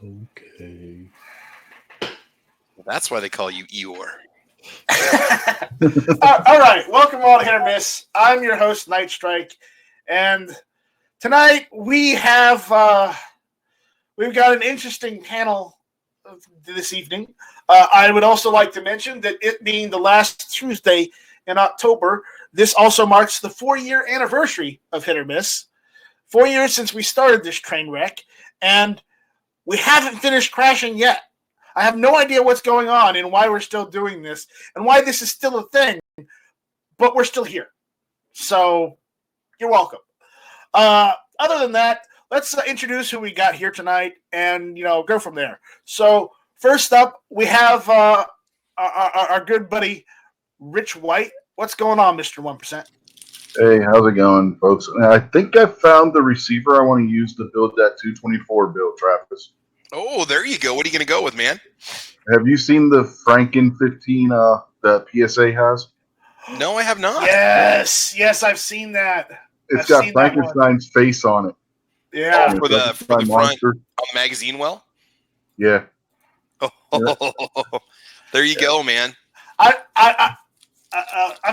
Okay. That's why they call you Eeyore. All right, welcome all to Hit or Miss. I'm your host, Night Strike, and tonight we've got an interesting panel this evening. I would also like to mention that it being the last Tuesday in October, this also marks the 4-year anniversary of Hit or Miss. 4 years since we started this train wreck, and we haven't finished crashing yet. I have no idea what's going on and why we're still doing this and why this is still a thing, but we're still here. So, you're welcome. Other than that, let's introduce who we got here tonight and, go from there. So, first up, we have our good buddy, Rich White. What's going on, Mr. 1%? Hey, how's it going, folks? I think I found the receiver I want to use to build that 224 build, Travis. Oh, there you go. What are you going to go with, man? Have you seen the Franken 15 that PSA has? No, I have not. Yes, I've seen that. It's got Frankenstein's face on it. Yeah. For the front on the magazine well? Yeah. Oh, there you go, man. I've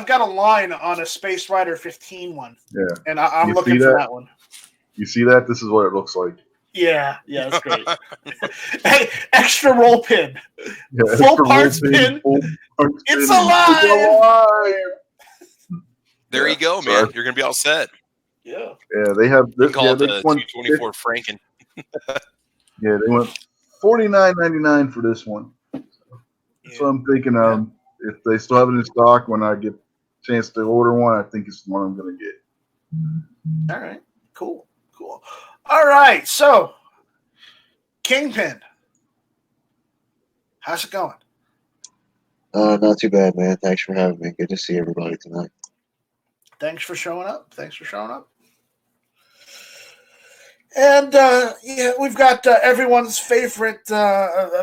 got a line on a Space Rider 15 one. Yeah. And I'm looking for that one. You see that? This is what it looks like. Yeah, that's great. Hey, extra roll pin. Yeah, full parts pin. It's alive! There you go, man. You're going to be all set. Yeah. Yeah, they have this. Call it the 224 Franken. Yeah, they went $49.99 for this one. So I'm thinking if they still have it in stock when I get a chance to order one, I think it's the one I'm going to get. All right. Cool. All right. So, Kingpin, how's it going? Not too bad, man. Thanks for having me. Good to see everybody tonight. Thanks for showing up. And we've got everyone's favorite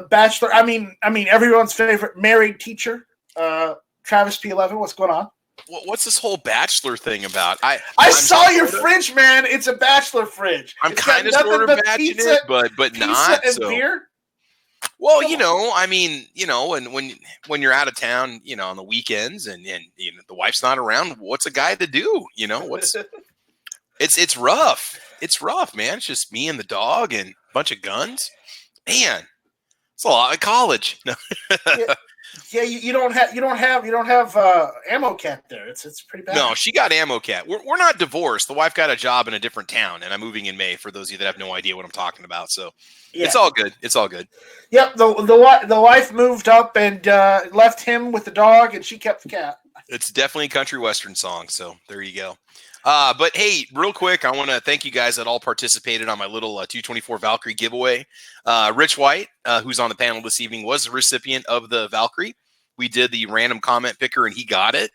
bachelor. I mean, everyone's favorite married teacher, Travis P11. What's going on? What's this whole bachelor thing about? I saw your fridge, man. It's a bachelor fridge. I'm kind of sort of batching it, but not. And beer. Well, when you're out of town, on the weekends and the wife's not around, what's a guy to do? It's rough. It's rough, man. It's just me and the dog and a bunch of guns. Man, it's a lot of college. Yeah, you don't have ammo cat there. It's pretty bad. No, she got ammo cat. We're not divorced. The wife got a job in a different town, and I'm moving in May. For those of you that have no idea what I'm talking about, so It's all good. It's all good. Yep, the wife moved up and left him with the dog, and she kept the cat. It's definitely a country western song. So there you go. But hey, real quick, I want to thank you guys that all participated on my little 224 Valkyrie giveaway. Rich White, who's on the panel this evening, was the recipient of the Valkyrie. We did the random comment picker, and he got it.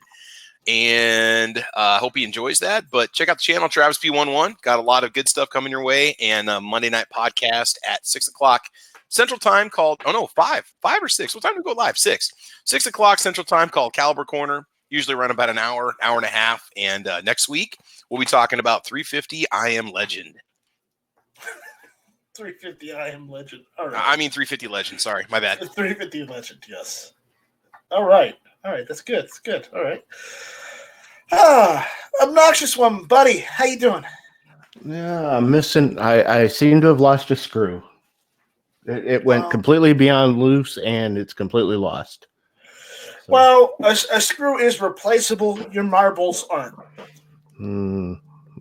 And I hope he enjoys that. But check out the channel, Travis P11. Got a lot of good stuff coming your way. And a Monday night podcast at 6 o'clock Central Time called, 5 or 6. What time do we go live? 6 o'clock Central Time called Caliber Corner. Usually run about an hour and a half. And next week, we'll be talking about 350 I Am Legend. 350 I Am Legend. All right. I mean 350 Legend. Sorry, my bad. 350 Legend, yes. All right. That's good. All right. Obnoxious one, buddy. How you doing? Yeah, I'm missing. I seem to have lost a screw. It went completely beyond loose, and it's completely lost. So. Well, a screw is replaceable. Your marbles aren't.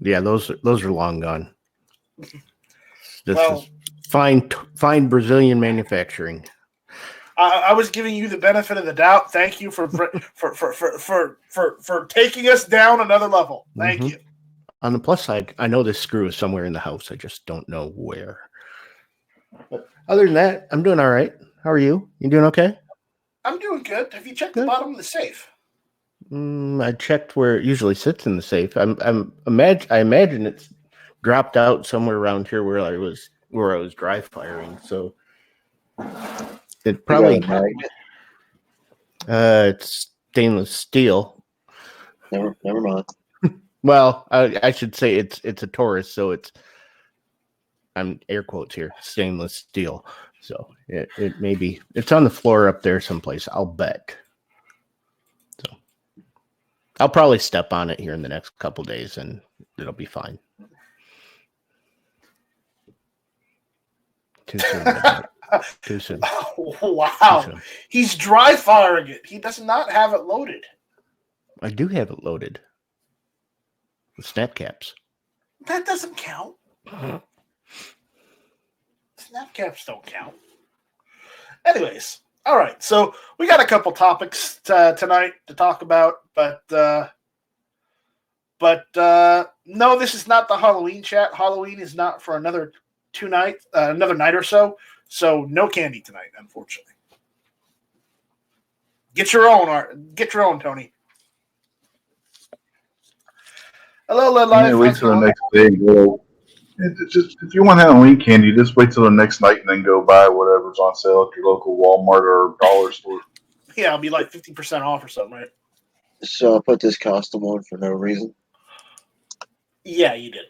Yeah, those are long gone. This is fine Brazilian manufacturing. I was giving you the benefit of the doubt. Thank you for taking us down another level. Thank you. On the plus side, I know this screw is somewhere in the house. I just don't know where. But other than that, I'm doing all right. How are you? You doing okay? I'm doing good. Have you checked the bottom of the safe? I checked where it usually sits in the safe. I imagine it's dropped out somewhere around here where I was dry firing. So it probably it's stainless steel. Never mind. Well, I should say it's a Taurus, so it's I'm air quotes here, stainless steel. So it may be, it's on the floor up there someplace, I'll bet. So I'll probably step on it here in the next couple days and it'll be fine. Too soon. Too soon. Oh, wow. Too soon. He's dry firing it. He does not have it loaded. I do have it loaded with snap caps. That doesn't count. Snap caps don't count. Anyways, all right. So we got a couple topics tonight to talk about, but no, this is not the Halloween chat. Halloween is not for another night or so. So no candy tonight, unfortunately. Get your own, Art. Get your own, Tony. Hello, Live. Wait till the next day. If you want Halloween candy, just wait till the next night and then go buy whatever's on sale at your local Walmart or dollar store. Yeah, it'll be like 50% off or something, right? So I put this costume on for no reason. Yeah, you did.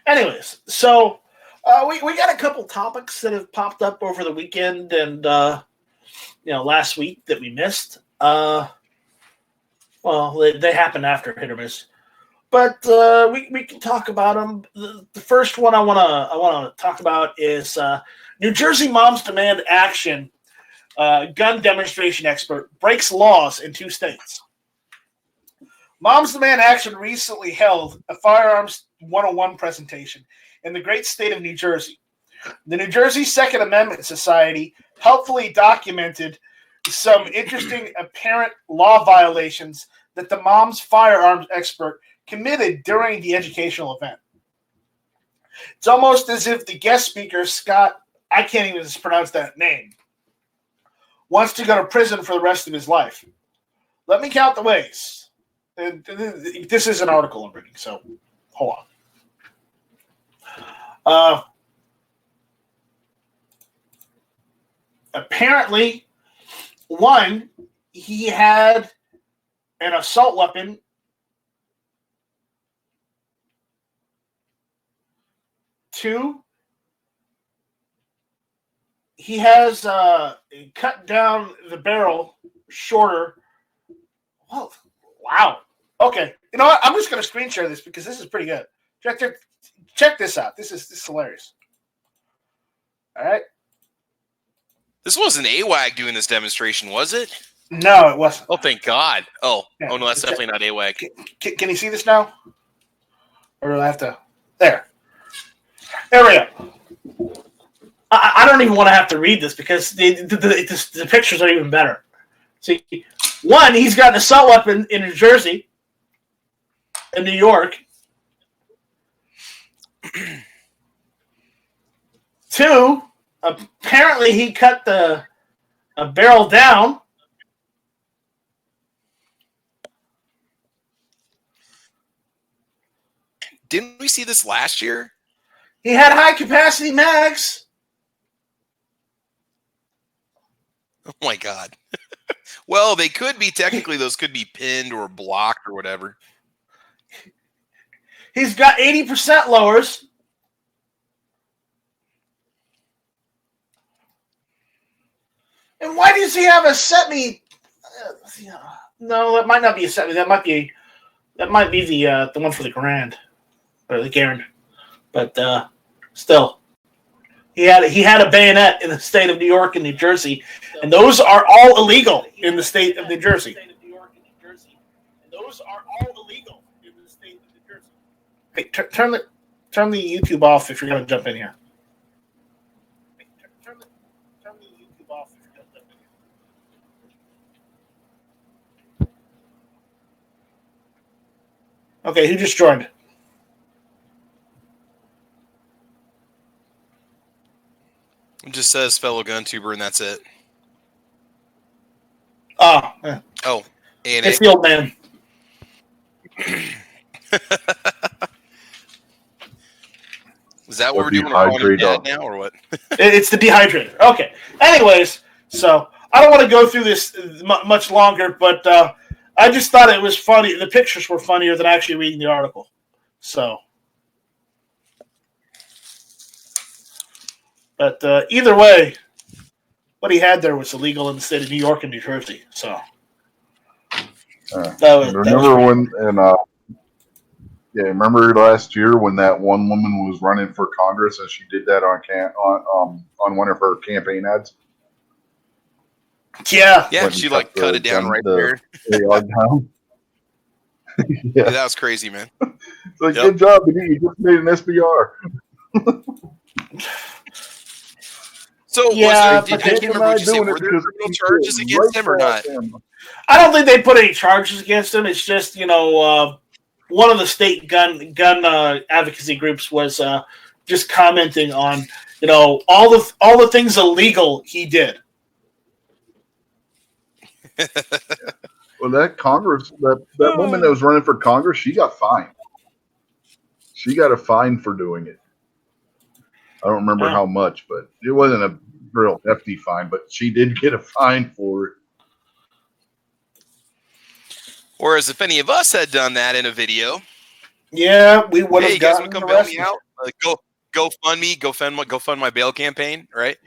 Anyways, so we got a couple topics that have popped up over the weekend and last week that we missed. Well, they happened after Hit or Miss, but we can talk about them. The first one I want to talk about is New Jersey moms demand action. Gun demonstration expert breaks laws in 2 states. Moms Demand Action recently held a Firearms 101 presentation in the great state of New Jersey. The New Jersey Second Amendment Society helpfully documented some interesting apparent law violations that the mom's firearms expert committed during the educational event. It's almost as if the guest speaker, Scott, I can't even pronounce that name, wants to go to prison for the rest of his life. Let me count the ways. This is an article I'm reading, so hold on. Apparently, 1, he had an assault weapon. 2, he has cut down the barrel shorter. Well, wow. Okay. You know what? I'm just going to screen share this because this is pretty good. Check this out. This is hilarious. All right. This wasn't AWAG doing this demonstration, was it? No, it wasn't. Oh, thank God. Oh, Yeah. no, that's definitely not AWAG. Can you see this now? Or do I have to? There we go. I don't even want to have to read this because the pictures are even better. See, 1, he's got an assault weapon in New Jersey, in New York. 2, apparently he cut a barrel down. Didn't we see this last year? He had high capacity mags. Oh my God. Well, they could be technically; those could be pinned or blocked or whatever. He's got 80% lowers. And why does he have a semi? No, that might not be a semi. That might be the one for the Grand or the Garand. But still, he had a bayonet in the state of New York and New Jersey, and those are all illegal in the state of New Jersey. Hey, turn the YouTube off if you're going to jump in here. Turn the YouTube off if you're going to jump in here. Okay, who just joined? It just says fellow GunTuber, and that's it. Oh, yeah. Oh, A&A. It's the old man. Is that what we're doing? We're calling him dad now, or what? It's the dehydrator. Okay. Anyways, so I don't want to go through this much longer, but I just thought it was funny. The pictures were funnier than actually reading the article. So, but either way, what he had there was illegal in the state of New York and New Jersey. So, remember last year when that one woman was running for Congress and she did that on one of her campaign ads? Yeah, she like cut it down right there. Yard down. Yeah, that was crazy, man. It's like, good job, you just made an SBR. So, yeah, did you remember what you said? Were there criminal charges against him or not? I don't think they put any charges against him. It's just, one of the state gun advocacy groups was just commenting on, all the things illegal he did. Well, that woman that was running for Congress, she got fined. She got a fine for doing it. I don't remember how much, but it wasn't a real hefty fine, but she did get a fine for it. Whereas if any of us had done that in a video, yeah, we would have gotten come bail me out. Go fund my bail campaign, right?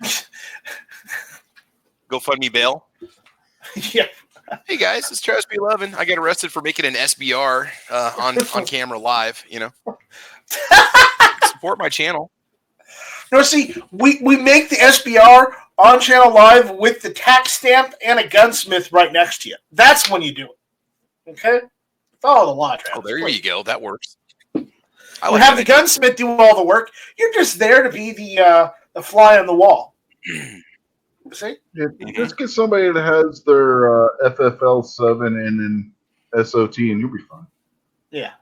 Go fund me bail. Yeah. Hey guys, it's Travis B11. I got arrested for making an SBR on camera live. Support my channel. No, see, we make the SBR on channel live with the tax stamp and a gunsmith right next to you. That's when you do it. Okay, follow the law, Travis. Oh, there you go. That works. I would have the gunsmith do all the work. You're just there to be the fly on the wall. See? Yeah, just get somebody that has their FFL7 and an SOT, and you'll be fine. Yeah.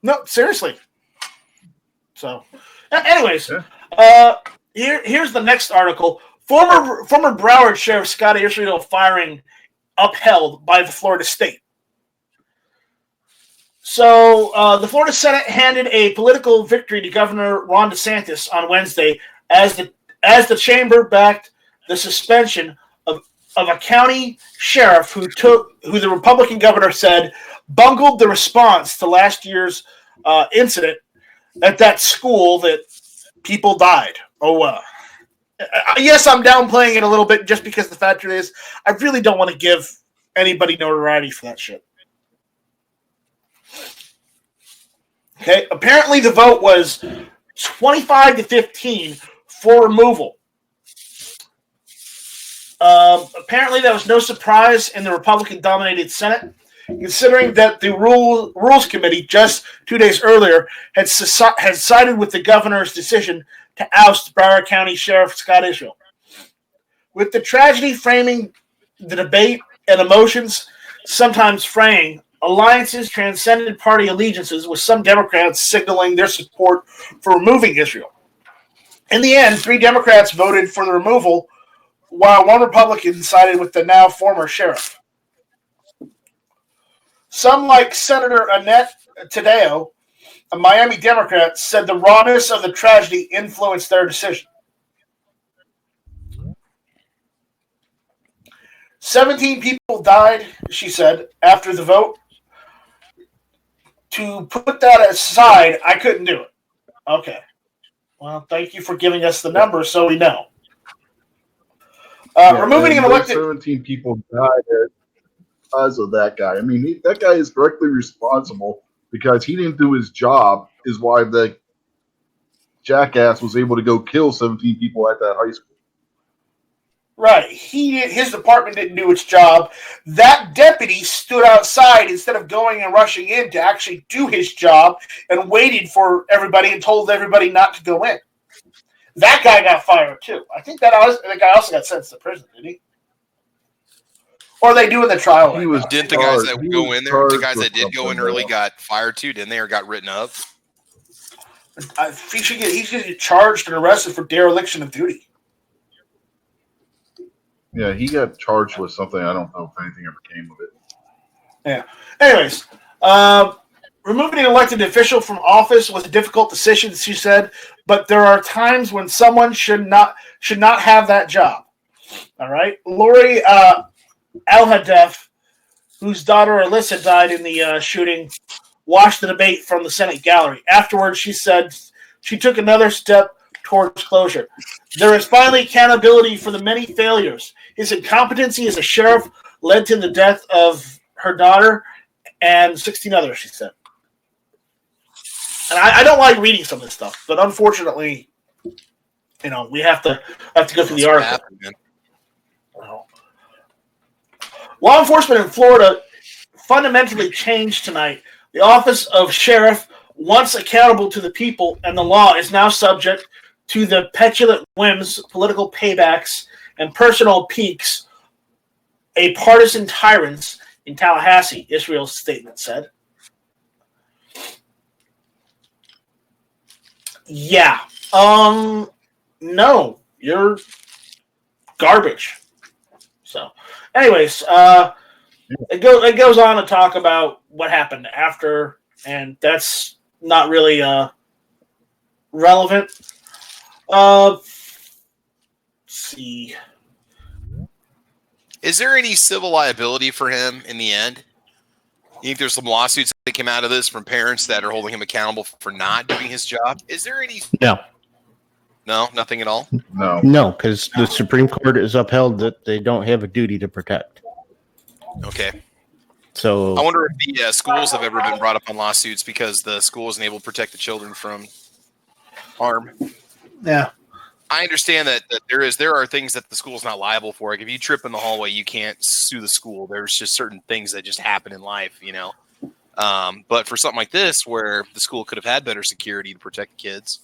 No, seriously. So, anyways, here's the next article. Former Broward Sheriff Scott Israel firing upheld by the Florida State. So, the Florida Senate handed a political victory to Governor Ron DeSantis on Wednesday as the chamber backed the suspension of a county sheriff who the Republican governor said bungled the response to last year's incident at that school that people died. Yes, I'm downplaying it a little bit just because the fact is I really don't want to give anybody notoriety for that shit. Okay, apparently the vote was 25-15 for removal. Apparently that was no surprise in the Republican-dominated Senate, considering that the Rules Committee just 2 days earlier had sided with the governor's decision to oust Broward County Sheriff Scott Israel. With the tragedy framing the debate and emotions sometimes fraying, alliances transcended party allegiances, with some Democrats signaling their support for removing Israel. In the end, 3 Democrats voted for the removal, while 1 Republican sided with the now former sheriff. Some, like Senator Annette Taddeo, a Miami Democrat, said the rawness of the tragedy influenced their decision. 17 people died, she said, after the vote. To put that aside, I couldn't do it. Okay. Well, thank you for giving us the number so we know. Removing an elected... 17 people died because of that guy. I mean, that guy is directly responsible because he didn't do his job, is why the jackass was able to go kill 17 people at that high school. Right. His department didn't do its job. That deputy stood outside instead of going and rushing in to actually do his job and waited for everybody and told everybody not to go in. That guy got fired too. I think that guy also got sentenced to prison, didn't he? Or are they doing the trial? Didn't the guys that go in there, the guys that did go in early got fired too, didn't they, or got written up? He should get charged and arrested for dereliction of duty. Yeah, he got charged with something. I don't know if anything ever came of it. Yeah. Anyways, removing an elected official from office was a difficult decision, she said, but there are times when someone should not have that job. All right. Lori Al-Hadef, whose daughter Alyssa died in the shooting, watched the debate from the Senate gallery. Afterwards, she said she took another step towards closure. There is finally accountability for the many failures. His incompetency as a sheriff led to the death of her daughter and 16 others, she said. And I don't like reading some of this stuff, but unfortunately, we have to go through the article. Law enforcement in Florida fundamentally changed tonight. The office of sheriff, once accountable to the people and the law, is now subject to the petulant whims, political paybacks, and personal piques a partisan tyrants in Tallahassee, Israel's statement said. Yeah. No, you're garbage. So, anyways, it goes on to talk about what happened after, and that's not really relevant. Let's see. Is there any civil liability for him in the end? You think there's some lawsuits that came out of this from parents that are holding him accountable for not doing his job? Is there any? No. No, nothing at all? No, because the Supreme Court has upheld that they don't have a duty to protect. Okay. So I wonder if the schools have ever been brought up on lawsuits because the school isn't able to protect the children from harm. Yeah. I understand that there are things that the school's not liable for. Like if you trip in the hallway, you can't sue the school. There's just certain things that just happen in life, But for something like this, where the school could have had better security to protect the kids,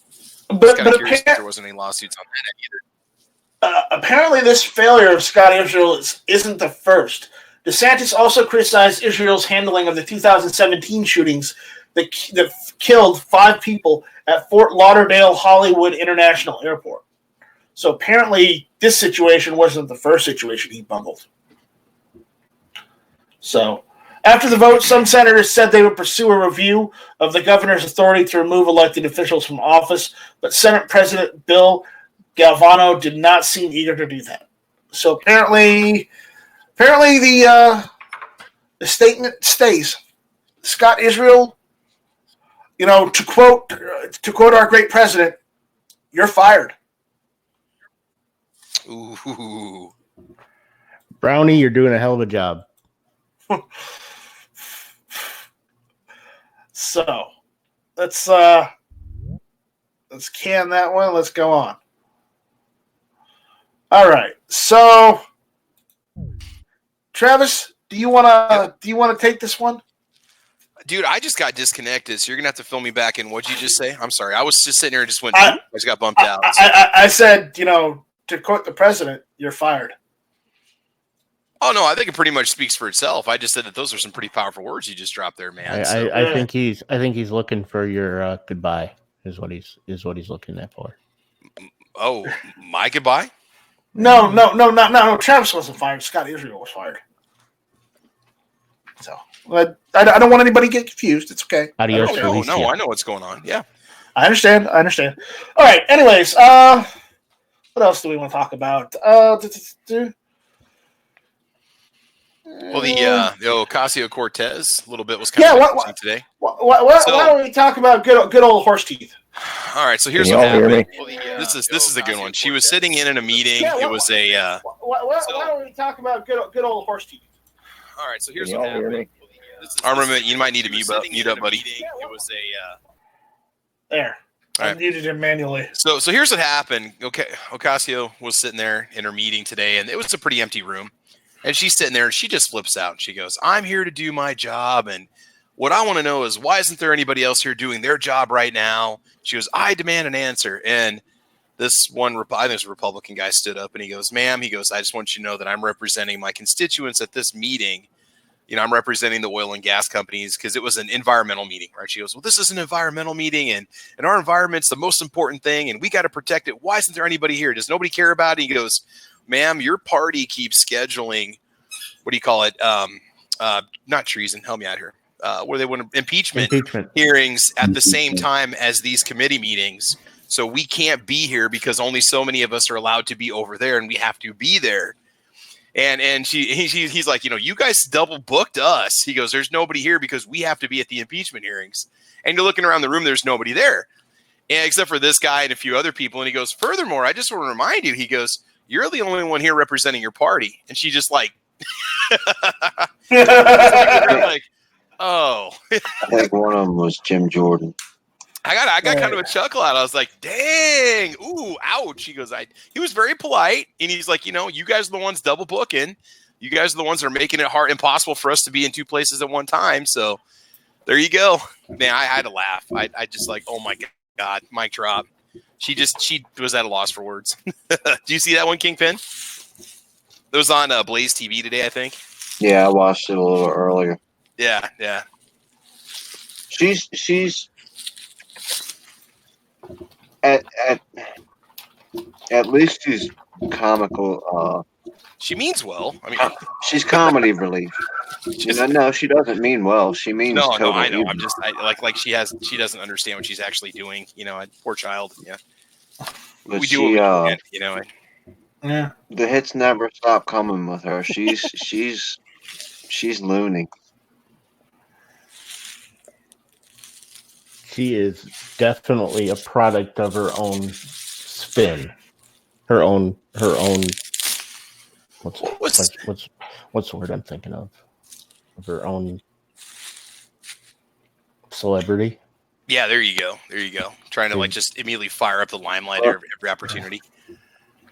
I'm just kind of curious if there wasn't any lawsuits on that either. Apparently, this failure of Scott Israel isn't the first. DeSantis also criticized Israel's handling of the 2017 shootings that killed 5 people at Fort Lauderdale Hollywood International Airport. So apparently, this situation wasn't the first situation he bungled. So, after the vote, some senators said they would pursue a review of the governor's authority to remove elected officials from office, but Senate President Bill Galvano did not seem eager to do that. So apparently the statement stays. Scott Israel, to quote our great president, "You're fired." Ooh. Brownie, you're doing a hell of a job. So let's can that one. Let's go on. All right. So Travis, do you want to take this one? Dude, I just got disconnected, so you're gonna have to fill me back in. What'd you just say? I'm sorry. I was just sitting there and just went. I just got bumped out. So. I said, to quote the president, "You're fired." Oh no, I think it pretty much speaks for itself. I just said that those are some pretty powerful words you just dropped there, man. I think he's looking for your goodbye. Is what he's looking at for. Oh, my goodbye? No. Travis wasn't fired. Scott Israel was fired. So I don't want anybody to get confused. It's okay. Adios. No, I know what's going on. Yeah, I understand. All right. Anyways, what else do we want to talk about? Well, the Ocasio-Cortez a little bit was kind of interesting today. Why don't we talk about good old horse teeth? All right, so here's what happened. This is a good one. She was sitting in a meeting. It was a. Why don't we talk about good old horse teeth? All right, so here's what happened. Armament, you might need to mute up, buddy. It was a. There. I muted him manually. So here's what happened. Okay, Ocasio was sitting there in her meeting today, and it was a pretty empty room. And she's sitting there, and she just flips out. And she goes, "I'm here to do my job, and what I want to know is why isn't there anybody else here doing their job right now?" She goes, "I demand an answer." And this one, I think it was a Republican guy, stood up, and he goes, "Ma'am," he goes, "I just want you to know that I'm representing my constituents at this meeting. I'm representing the oil and gas companies," because it was an environmental meeting, right? She goes, "Well, this is an environmental meeting, and our environment's the most important thing, and we got to protect it. Why isn't there anybody here? Does nobody care about it?" He goes, "Ma'am, your party keeps scheduling, what do you call it? Not treason. Help me out here. Where they want impeachment hearings at the same time as these committee meetings. So we can't be here because only so many of us are allowed to be over there, and we have to be there." And he's like, you guys double booked us. He goes, there's nobody here because we have to be at the impeachment hearings. And you're looking around the room, there's nobody there. And except for this guy and a few other people. And he goes, furthermore, I just want to remind you, he goes, you're the only one here representing your party. And she just like, like, oh. I think one of them was Jim Jordan. I got kind of a chuckle out. I was like, dang, ooh, ouch. He goes, he was very polite. And he's like, you guys are the ones double booking. You guys are the ones that are making it impossible for us to be in two places at one time. So there you go. Man, I had to laugh. I just like, oh my God, mic drop. She was at a loss for words. Do you see that one, Kingpin? It was on Blaze TV today, I think. Yeah, I watched it a little earlier. Yeah. She's at least she's comical. She means well. I mean, she's comedy relief. No, she doesn't mean well. She means no. I know. evil. I'm just like she doesn't understand what she's actually doing. Poor child. Yeah. But we do what we can, Yeah. The hits never stop coming with her. She's loony. She is definitely a product of her own spin. Her own what's the word I'm thinking of? Of her own celebrity. Yeah, there you go. Trying to just immediately fire up the limelight every opportunity.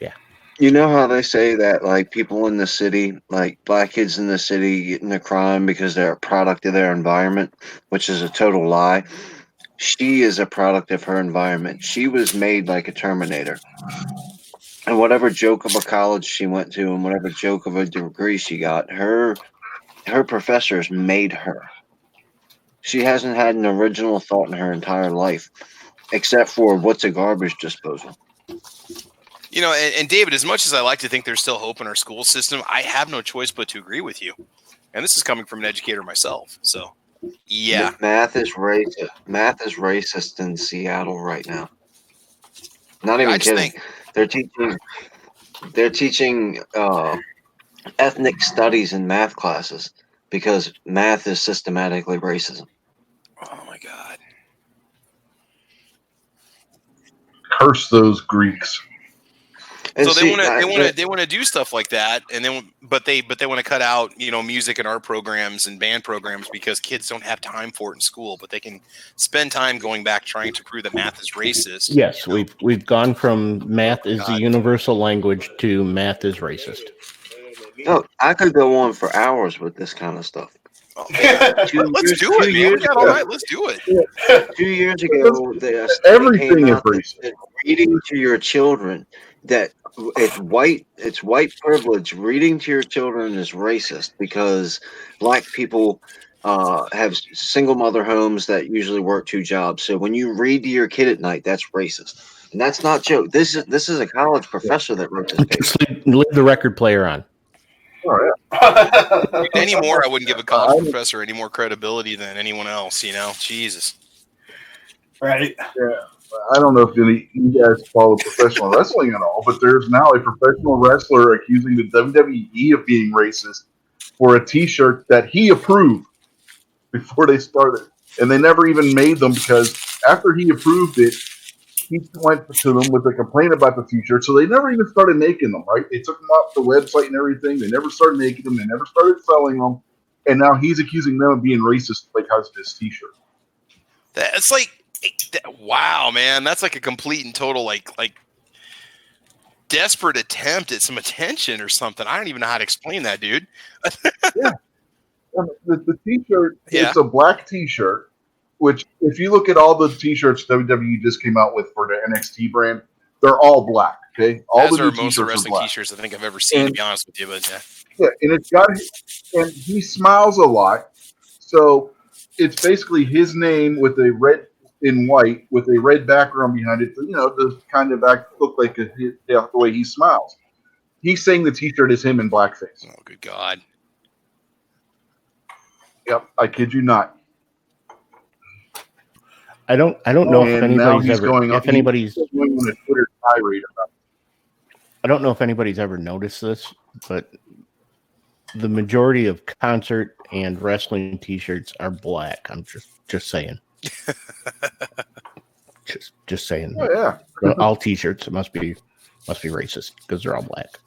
Yeah. You know how they say that like people in the city, like black kids in the city get into crime because they're a product of their environment, which is a total lie. She is a product of her environment. She was made like a Terminator. And whatever joke of a college she went to and whatever joke of a degree she got, her professors made her. She hasn't had an original thought in her entire life, except for what's a garbage disposal. And David, as much as I like to think there's still hope in our school system, I have no choice but to agree with you. And this is coming from an educator myself. So, yeah. Math is racist. Math is racist in Seattle right now. Not even kidding. They're teaching ethnic studies in math classes because math is systematically racism. Oh my God! Curse those Greeks. And so see, they want to do stuff like that, and then but they want to cut out music and art programs and band programs because kids don't have time for it in school, but they can spend time going back trying to prove that math is racist. Yes, we've gone from math is the universal language to math is racist. No, I could go on for hours with this kind of stuff. Oh, let's do it, man. We got all night. Let's do it. 2 years ago, Everything is racist. Reading to your children that it's white privilege. Reading to your children is racist because black people have single mother homes that usually work 2 jobs. So when you read to your kid at night, that's racist, and that's not joke. This is a college professor that wrote this paper. Just leave the record player on. Oh, yeah. Anymore, I wouldn't give a college professor any more credibility than anyone else. Jesus. Right. Yeah. I don't know if you guys follow professional wrestling at all, but there's now a professional wrestler accusing the WWE of being racist for a T-shirt that he approved before they started. And they never even made them because after he approved it, he went to them with a complaint about the T-shirt. So they never even started making them, right? They took them off the website and everything. They never started making them. They never started selling them. And now he's accusing them of being racist because of this T-shirt. That's like, wow, man. That's like a complete and total, like desperate attempt at some attention or something. I don't even know how to explain that, dude. Yeah. The T-shirt, it's a black T-shirt, which if you look at all the T-shirts WWE just came out with for the NXT brand, they're all black, okay? All As the are new most of the wrestling T-shirts I think I've ever seen, to be honest with you, but yeah. Yeah, and he smiles a lot. So it's basically his name with a red in white with a red background behind it, to kind of look like the way he smiles. He's saying the T-shirt is him in blackface. Oh, good God. Yep, I kid you not. I don't know if anybody's going on a Twitter tirade about it. I don't know if anybody's ever noticed this, but the majority of concert and wrestling T-shirts are black. I'm just saying. just saying. Oh yeah. All T-shirts must be racist because they're all black.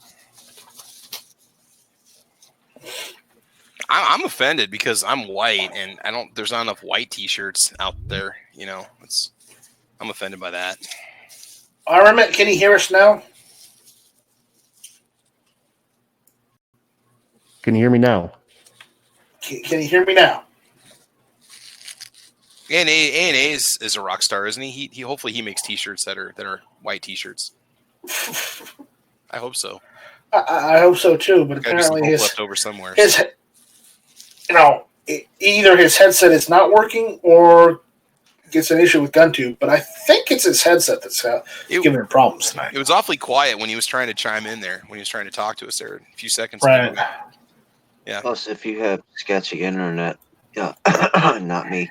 I'm offended because I'm white and there's not enough white T-shirts out there. I'm offended by that. Armament, can you hear us now? Can you hear me now? Can you hear me now? A&A is a rock star, isn't he? He hopefully he makes T-shirts that are white T-shirts. I hope so. I hope so too, but Gotta be some apparently hope his left over somewhere. Either his headset is not working or gets an issue with GunTube, but I think it's his headset that's giving him problems tonight. It was awfully quiet when he was trying to chime in there, when he was trying to talk to us there a few seconds Right. ago. Yeah. Plus, if you have sketchy internet, yeah, not me.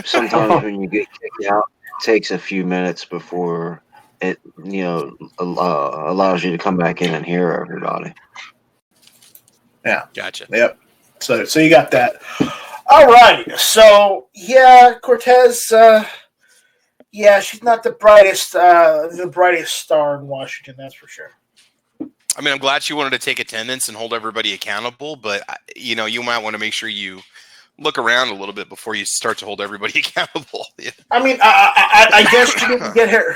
Sometimes when you get kicked out, it takes a few minutes before it, allows you to come back in and hear everybody. Yeah. Gotcha. Yep. So you got that. All right. So yeah, Cortez. She's not the brightest star in Washington. That's for sure. I mean, I'm glad she wanted to take attendance and hold everybody accountable, but you might want to make sure you look around a little bit before you start to hold everybody accountable. Yeah. I mean, I guess she didn't get her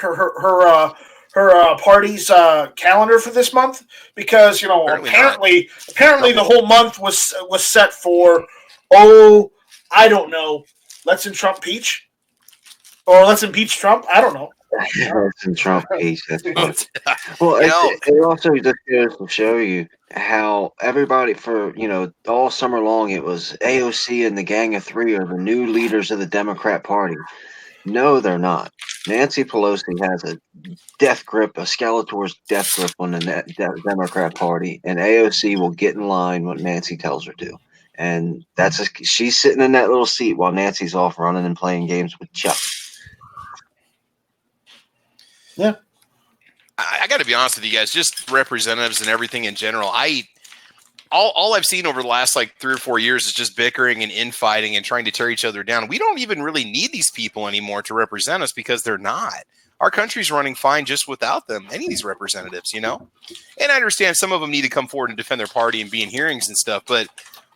party's calendar for this month because apparently the whole month was set for I don't know, let's impeach Trump. I don't know. That's in Trump piece. That's well, it also just goes to show you how everybody for all summer long it was AOC and the Gang of Three are the new leaders of the Democrat Party. No, they're not. Nancy Pelosi has a death grip, a Skeletor's death grip on the Democrat Party, and AOC will get in line when Nancy tells her to. And she's sitting in that little seat while Nancy's off running and playing games with Chuck. Yeah. I got to be honest with you guys, just representatives and everything in general. All I've seen over the last 3 or 4 years is just bickering and infighting and trying to tear each other down. We don't even really need these people anymore to represent us because they're not. Our country's running fine just without them, any of these representatives, And I understand some of them need to come forward and defend their party and be in hearings and stuff, but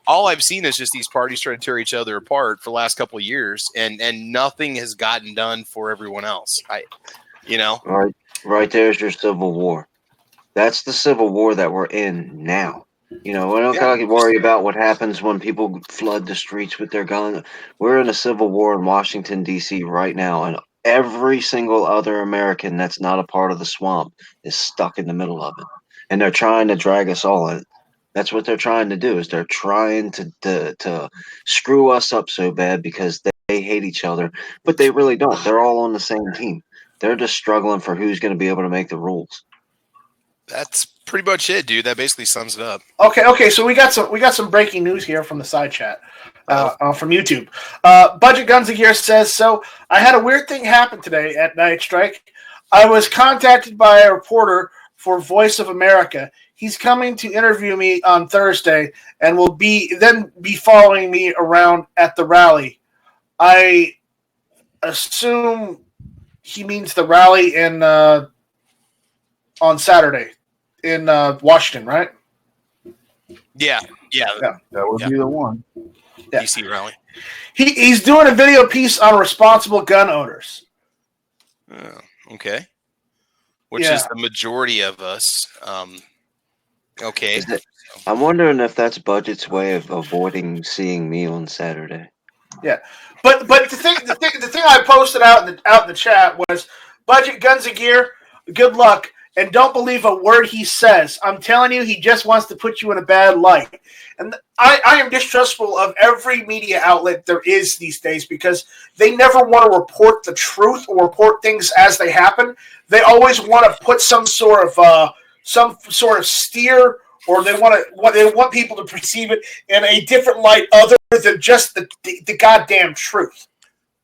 all I've seen is just these parties trying to tear each other apart for the last couple of years, and nothing has gotten done for everyone else. Right there's your Civil War. That's the Civil War that we're in now. We don't gotta worry about what happens when people flood the streets with their guns. We're in a civil war in Washington, D.C. right now, and every single other American that's not a part of the swamp is stuck in the middle of it. And they're trying to drag us all in. That's what they're trying to do, is they're trying to screw us up so bad because they hate each other, but they really don't. They're all on the same team. They're just struggling for who's going to be able to make the rules. That's pretty much it, dude. That basically sums it up. Okay. So we got some breaking news here from the side chat from YouTube. Budget Guns and Gear says, so I had a weird thing happen today at Night Strike. I was contacted by a reporter for Voice of America. He's coming to interview me on Thursday and will be following me around at the rally. I assume he means the rally on Saturday in Washington, right? Yeah. That would be the one. Yeah. DC rally. He's doing a video piece on responsible gun owners. Okay. Which is the majority of us. Okay. I'm wondering if that's Budget's way of avoiding seeing me on Saturday. Yeah, but the thing I posted out in the chat was Budget Guns and Gear. Good luck, and don't believe a word he says. I'm telling you, he just wants to put you in a bad light. And I am distrustful of every media outlet there is these days because they never want to report the truth or report things as they happen. They always want to put some sort of steer, or they want people to perceive it in a different light other than just the goddamn truth.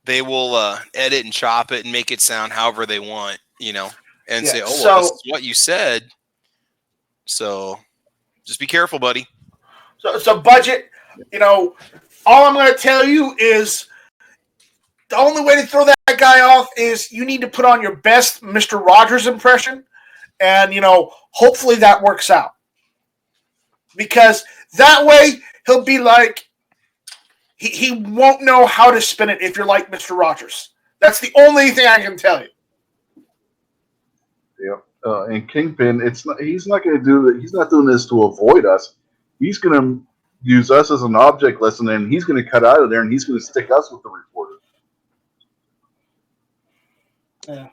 They will edit and chop it and make it sound however they want, and say, this is what you said. So just be careful, buddy. So it's a budget. All I'm going to tell you is the only way to throw that guy off is you need to put on your best Mr. Rogers impression, and hopefully that works out. Because that way he'll be like, he won't know how to spin it if you're like Mr. Rogers. That's the only thing I can tell you. Yeah, and Kingpin, he's not going to do that. He's not doing this to avoid us. He's going to use us as an object lesson, and he's going to cut out of there, and he's going to stick us with the reporter. Yeah.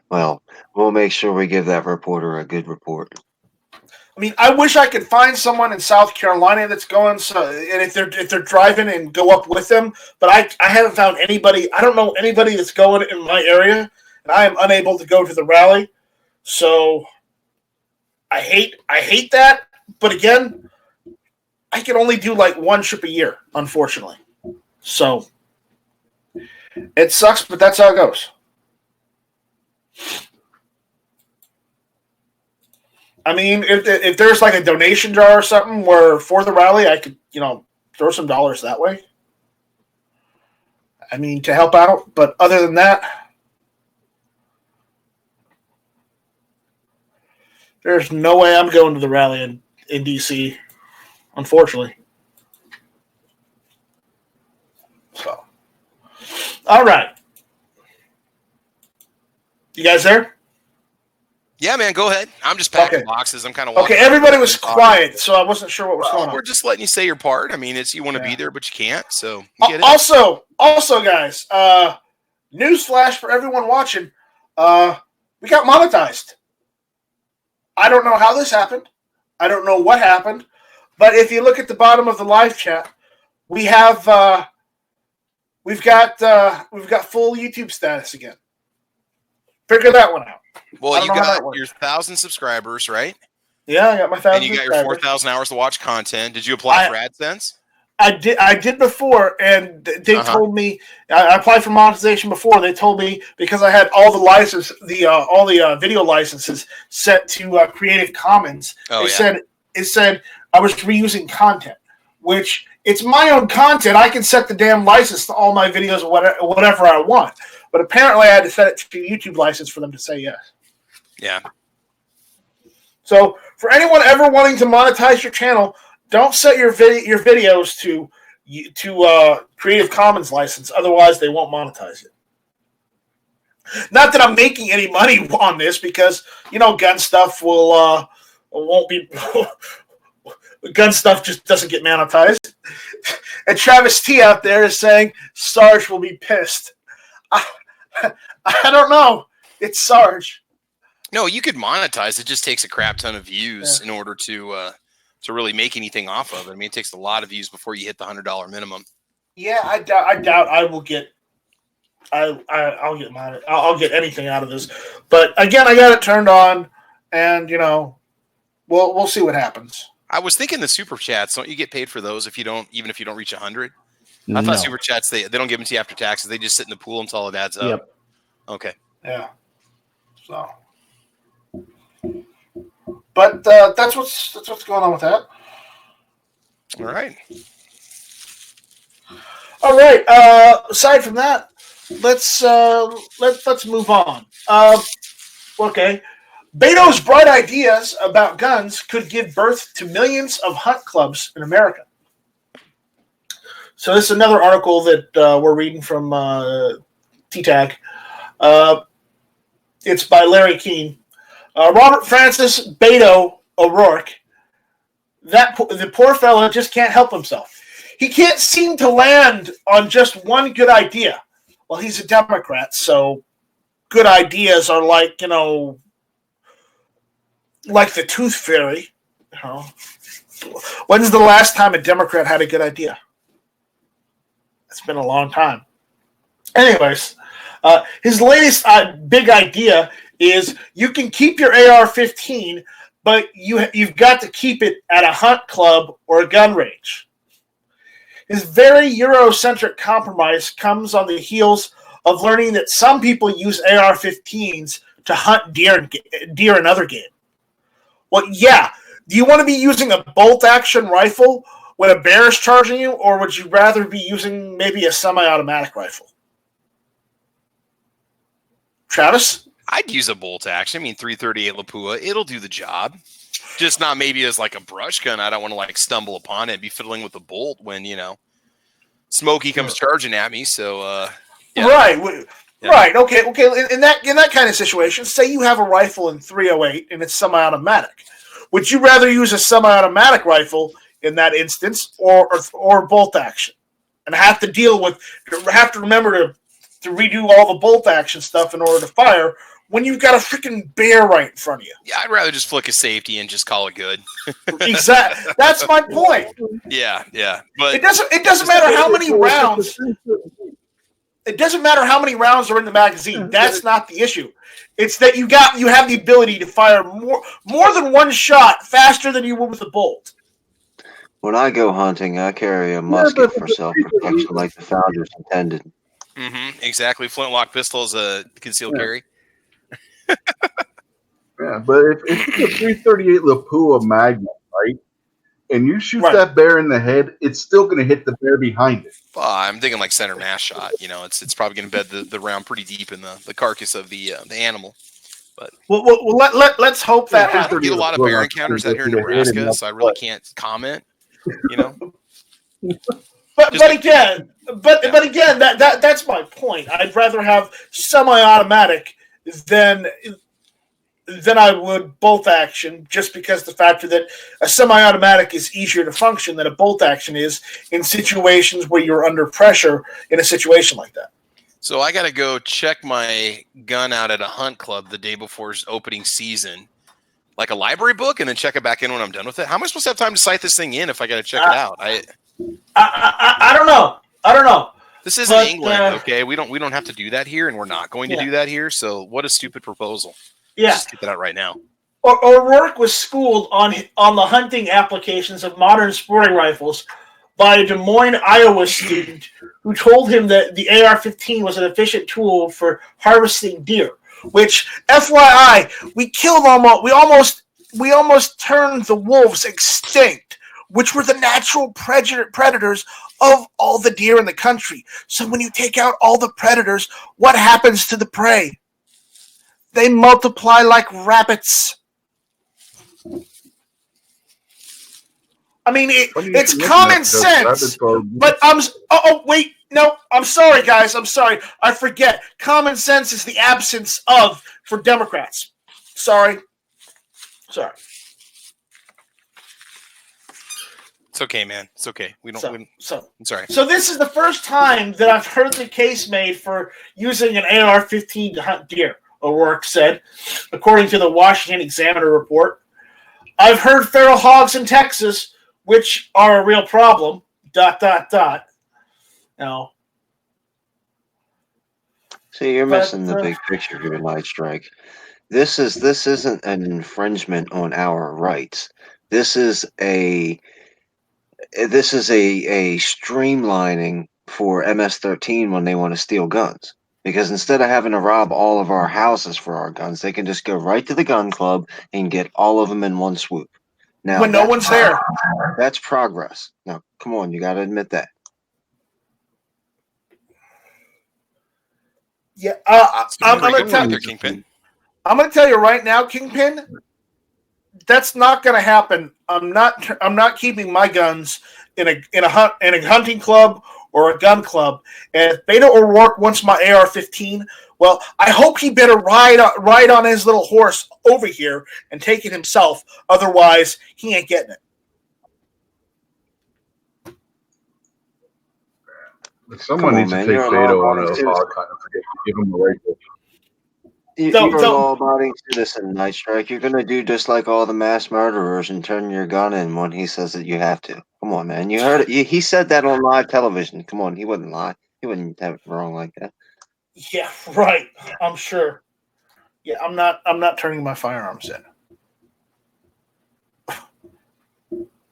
Well, we'll make sure we give that reporter a good report. I mean, I wish I could find someone in South Carolina that's going. So, and if they're driving and go up with them, but I haven't found anybody. I don't know anybody that's going in my area, and I am unable to go to the rally. So I hate that. But again, I can only do like one trip a year, unfortunately. So it sucks, but that's how it goes. I mean, if there's like a donation jar or something where for the rally, I could, throw some dollars that way. I mean, to help out. But other than that, there's no way I'm going to the rally in D.C., unfortunately. So, all right. You guys there? Yeah, man, go ahead. I'm just packing boxes. I'm kind of okay. Everybody was quiet, so I wasn't sure what was going on. We're just letting you say your part. I mean, you want to be there, but you can't. So you get it. Also, guys, newsflash for everyone watching: we got monetized. I don't know how this happened. I don't know what happened, but if you look at the bottom of the live chat, we have we've got full YouTube status again. Figure that one out. Well, you got your 1,000 subscribers, right? Yeah, I got my 1,000. And you got your 4,000 hours to watch content. Did you apply for AdSense? I did before, and they told me I applied for monetization before. They told me because I had all the video licenses set to Creative Commons. It said I was reusing content, which it's my own content. I can set the damn license to all my videos or whatever I want. But apparently, I had to set it to YouTube license for them to say yes. Yeah. So for anyone ever wanting to monetize your channel, don't set your videos to Creative Commons license. Otherwise, they won't monetize it. Not that I'm making any money on this because gun stuff won't be. Gun stuff just doesn't get monetized. And Travis T out there is saying Sarge will be pissed. I don't know. It's Sarge. No, you could monetize. It just takes a crap ton of views in order to really make anything off of it. I mean, it takes a lot of views before you hit the $100 minimum. Yeah, I doubt I will get. I'll get mine. I'll get anything out of this. But again, I got it turned on, and we'll see what happens. I was thinking the super chats. Don't you get paid for those even if you don't reach 100? I thought super chats they don't give them to you after taxes. They just sit in the pool until it adds up. Yep. Okay. Yeah. So, but that's what's going on with that. All right. All right. Aside from that, let's move on. Okay. Beto's bright ideas about guns could give birth to millions of hunt clubs in America. So this is another article that we're reading from T-Tag. It's by Larry Keene. Robert Francis Beto O'Rourke. The poor fella just can't help himself. He can't seem to land on just one good idea. Well, he's a Democrat, so good ideas are like, like the tooth fairy. When's the last time a Democrat had a good idea? It's been a long time. Anyways, his latest big idea is you can keep your AR-15, but you've got to keep it at a hunt club or a gun range. His very Eurocentric compromise comes on the heels of learning that some people use AR-15s to hunt deer and other game. Well, yeah, Do you want to be using a bolt-action rifle when a bear is charging you, or would you rather be using maybe a semi-automatic rifle? Travis? I'd use a bolt action. I mean, 338 Lapua, it'll do the job. Just not maybe as like a brush gun. I don't want to like stumble upon it and be fiddling with the bolt when, Smokey comes charging at me. So, yeah. Right. Yeah. Right. Okay. In that kind of situation, say you have a rifle in 308 and it's semi-automatic. Would you rather use a semi-automatic rifle in that instance, or bolt action, and have to remember to redo all the bolt action stuff in order to fire when you've got a freaking bear right in front of you? Yeah, I'd rather just flick a safety and just call it good. Exactly. That's my point. Yeah. But it doesn't matter how many rounds. It doesn't matter how many rounds are in the magazine. That's not the issue. It's that you have the ability to fire more than one shot faster than you would with a bolt. When I go hunting, I carry a musket for self-protection like the founders intended. Mm-hmm, exactly. Flintlock pistol is a concealed carry. Yeah, but if it's a 338 Lapua Magnum, right, and you shoot that bear in the head, it's still going to hit the bear behind it. I'm thinking like center mass shot. It's probably going to bed the round pretty deep in the carcass of the animal. But let's hope that happens. I get a lot of bear encounters out here in Nebraska, so I really can't comment. But again, that's my point. I'd rather have semi-automatic than I would bolt action, just because the factor that a semi-automatic is easier to function than a bolt action is in situations where you're under pressure in a situation like that. So I got to go check my gun out at a hunt club the day before opening season, like a library book, and then check it back in when I'm done with it. How am I supposed to have time to sight this thing in if I got to check it out? I don't know. This isn't England, okay? We don't have to do that here, and we're not going to do that here. So what a stupid proposal. Yeah, just get that out right now. O'Rourke was schooled on the hunting applications of modern sporting rifles by a Des Moines, Iowa student who told him that the AR-15 was an efficient tool for harvesting deer. Which, FYI, we almost turned the wolves extinct, which were the natural predators of all the deer in the country. So when you take out all the predators, what happens to the prey? They multiply like rabbits. I mean, it's common sense. But wait, no, I'm sorry, guys. I'm sorry. I forget. Common sense is the absence of for Democrats. Sorry. It's okay, man. It's okay. I'm sorry. So this is the first time that I've heard the case made for using an AR-15 to hunt deer, O'Rourke said, according to the Washington Examiner report. I've heard feral hogs in Texas, which are a real problem. ... No. See, you're missing the big picture here, Night Strike. This isn't an infringement on our rights. This is a streamlining for MS-13 when they want to steal guns. Because instead of having to rob all of our houses for our guns, they can just go right to the gun club and get all of them in one swoop. Now, when no one's there. That's progress. Now, come on, you got to admit that. Yeah, I'm going to tell you right now, Kingpin, that's not going to happen. I'm not keeping my guns in a hunting club or a gun club. And if Beto O'Rourke wants my AR-15, well, I hope he better ride on his little horse over here and take it himself. Otherwise, he ain't getting it. Someone needs to take Beto on a hog hunt and forget to give him a rifle. You're a law-abiding citizen, Night Strike. You're going to do just like all the mass murderers and turn your gun in when he says that you have to. Come on, man. You heard it. He said that on live television. Come on. He wouldn't lie. He wouldn't have it wrong like that. Yeah, right. I'm sure. Yeah, I'm not turning my firearms in.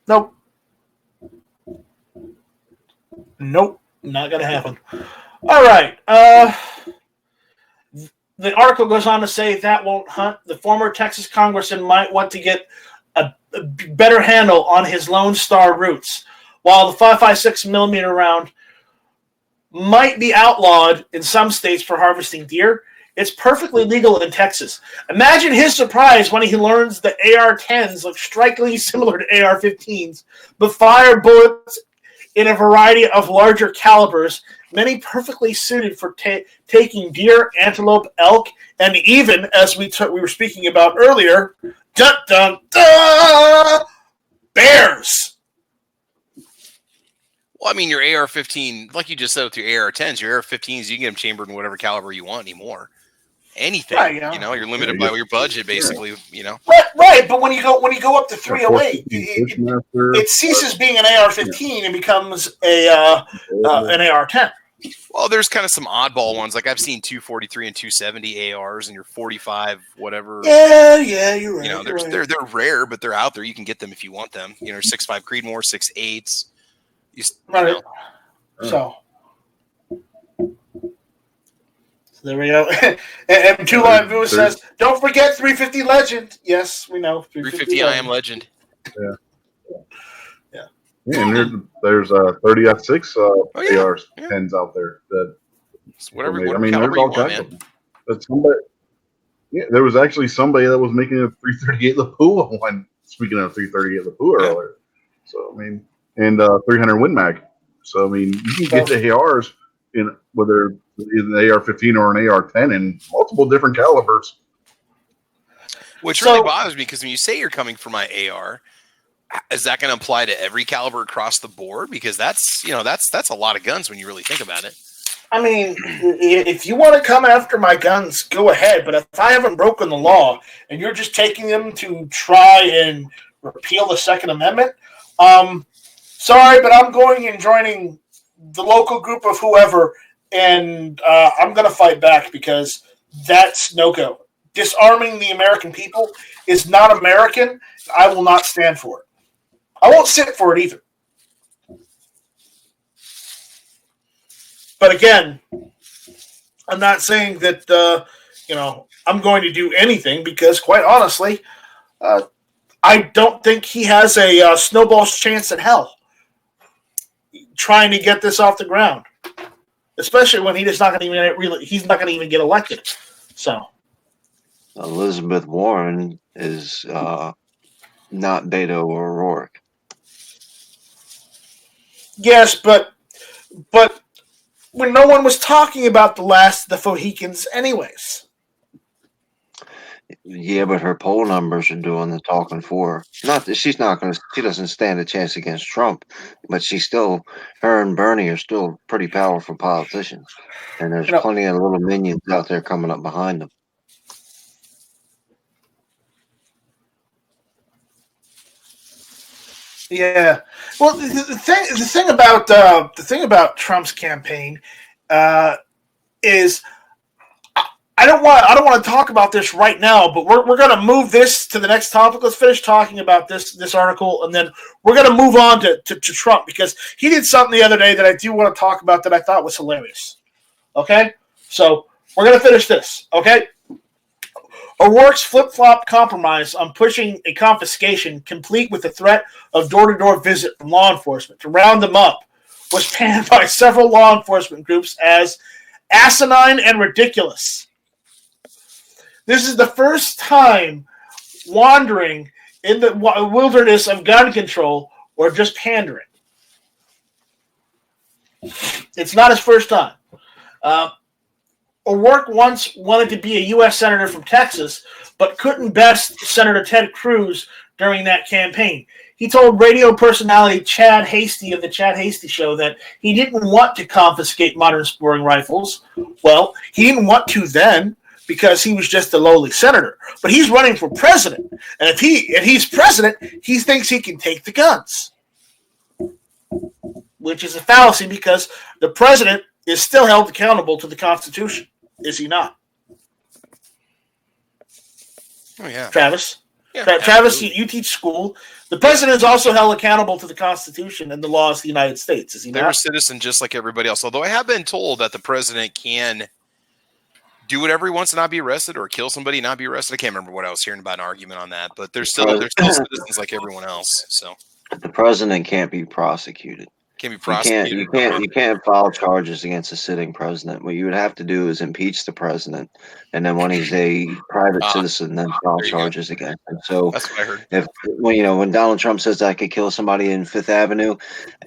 Nope. Not going to happen. All right. The article goes on to say that won't hunt. The former Texas congressman might want to get a better handle on his Lone Star roots. While the 5.56 millimeter round might be outlawed in some states for harvesting deer, it's perfectly legal in Texas. Imagine his surprise when he learns that AR-10s look strikingly similar to AR-15s, but fire bullets in a variety of larger calibers, many perfectly suited for taking deer, antelope, elk, and even, as we were speaking about earlier, dun, dun, dun, bears. Well, I mean, your AR-15, like you just said with your AR-10s, your AR-15s, you can get them chambered in whatever caliber you want anymore. Anything, right, you're limited by your budget, basically. Right. But when you go up to 308, it ceases being an AR-15 and becomes an AR-10. Well, there's kind of some oddball ones. Like I've seen 243 and 270 ARs and your 45 whatever. Yeah, you're right. They're rare, but they're out there. You can get them if you want them. 6.5 Creedmoor, 6.8s. Right. So there we go. And Two Line Boo says, "Don't forget 350 Legend." Yes, we know 350 I Am Legend. Yeah. And there's 30F6 ARs 10s out there that whatever there's all kinds of them. But there was actually somebody that was making a 338 Lapua one. Speaking of 338 Lapua earlier, so and 300 Win Mag. So you can get the ARs in whether it's an AR-15 or an AR-10 in multiple different calibers. Which really bothers me because when you say you're coming for my AR, is that going to apply to every caliber across the board? Because that's a lot of guns when you really think about it. I mean, if you want to come after my guns, go ahead. But if I haven't broken the law and you're just taking them to try and repeal the Second Amendment, sorry, but I'm going and joining the local group of whoever, and I'm going to fight back because that's no-go. Disarming the American people is not American. I will not stand for it. I won't sit for it either. But again, I'm not saying that I'm going to do anything because, quite honestly, I don't think he has a snowball's chance in hell trying to get this off the ground, especially when he's not going to even get elected. So Elizabeth Warren is not Beto O'Rourke. Yes, but when no one was talking about the last of the Mohicans anyways. Yeah, but her poll numbers are doing the talking for her. Not that she doesn't stand a chance against Trump, but her and Bernie are still pretty powerful politicians. And there's plenty of little minions out there coming up behind them. Yeah. Well, the thing about Trump's campaign is I don't want to talk about this right now, but we're going to move this to the next topic. Let's finish talking about this article, and then we're going to move on to Trump because he did something the other day that I do want to talk about that I thought was hilarious. Okay, so we're going to finish this. Okay. O'Rourke's flip-flop compromise on pushing a confiscation, complete with the threat of door-to-door visit from law enforcement to round them up, was panned by several law enforcement groups as asinine and ridiculous. This is the first time wandering in the wilderness of gun control or just pandering. It's not his first time. O'Rourke once wanted to be a U.S. Senator from Texas, but couldn't best Senator Ted Cruz during that campaign. He told radio personality Chad Hasty of the Chad Hasty Show that he didn't want to confiscate modern sporting rifles. Well, he didn't want to then because he was just a lowly senator. But he's running for president, and if he's president, he thinks he can take the guns, which is a fallacy because the president is still held accountable to the Constitution. Is he not? Oh, yeah. Travis? Yeah, Travis, you teach school. The president is also held accountable to the Constitution and the laws of the United States. Is he not? They're a citizen just like everybody else. Although I have been told that the president can do whatever he wants to not be arrested, or kill somebody and not be arrested. I can't remember what I was hearing about an argument on that, but they're still citizens like everyone else. So The president can't be prosecuted. can be You can't. prosecuted. You can't file charges against a sitting president. What you would have to do is impeach the president, and then when he's a private citizen, then file there you go. charges against him. So That's what I heard. if when Donald Trump says I could kill somebody in Fifth Avenue,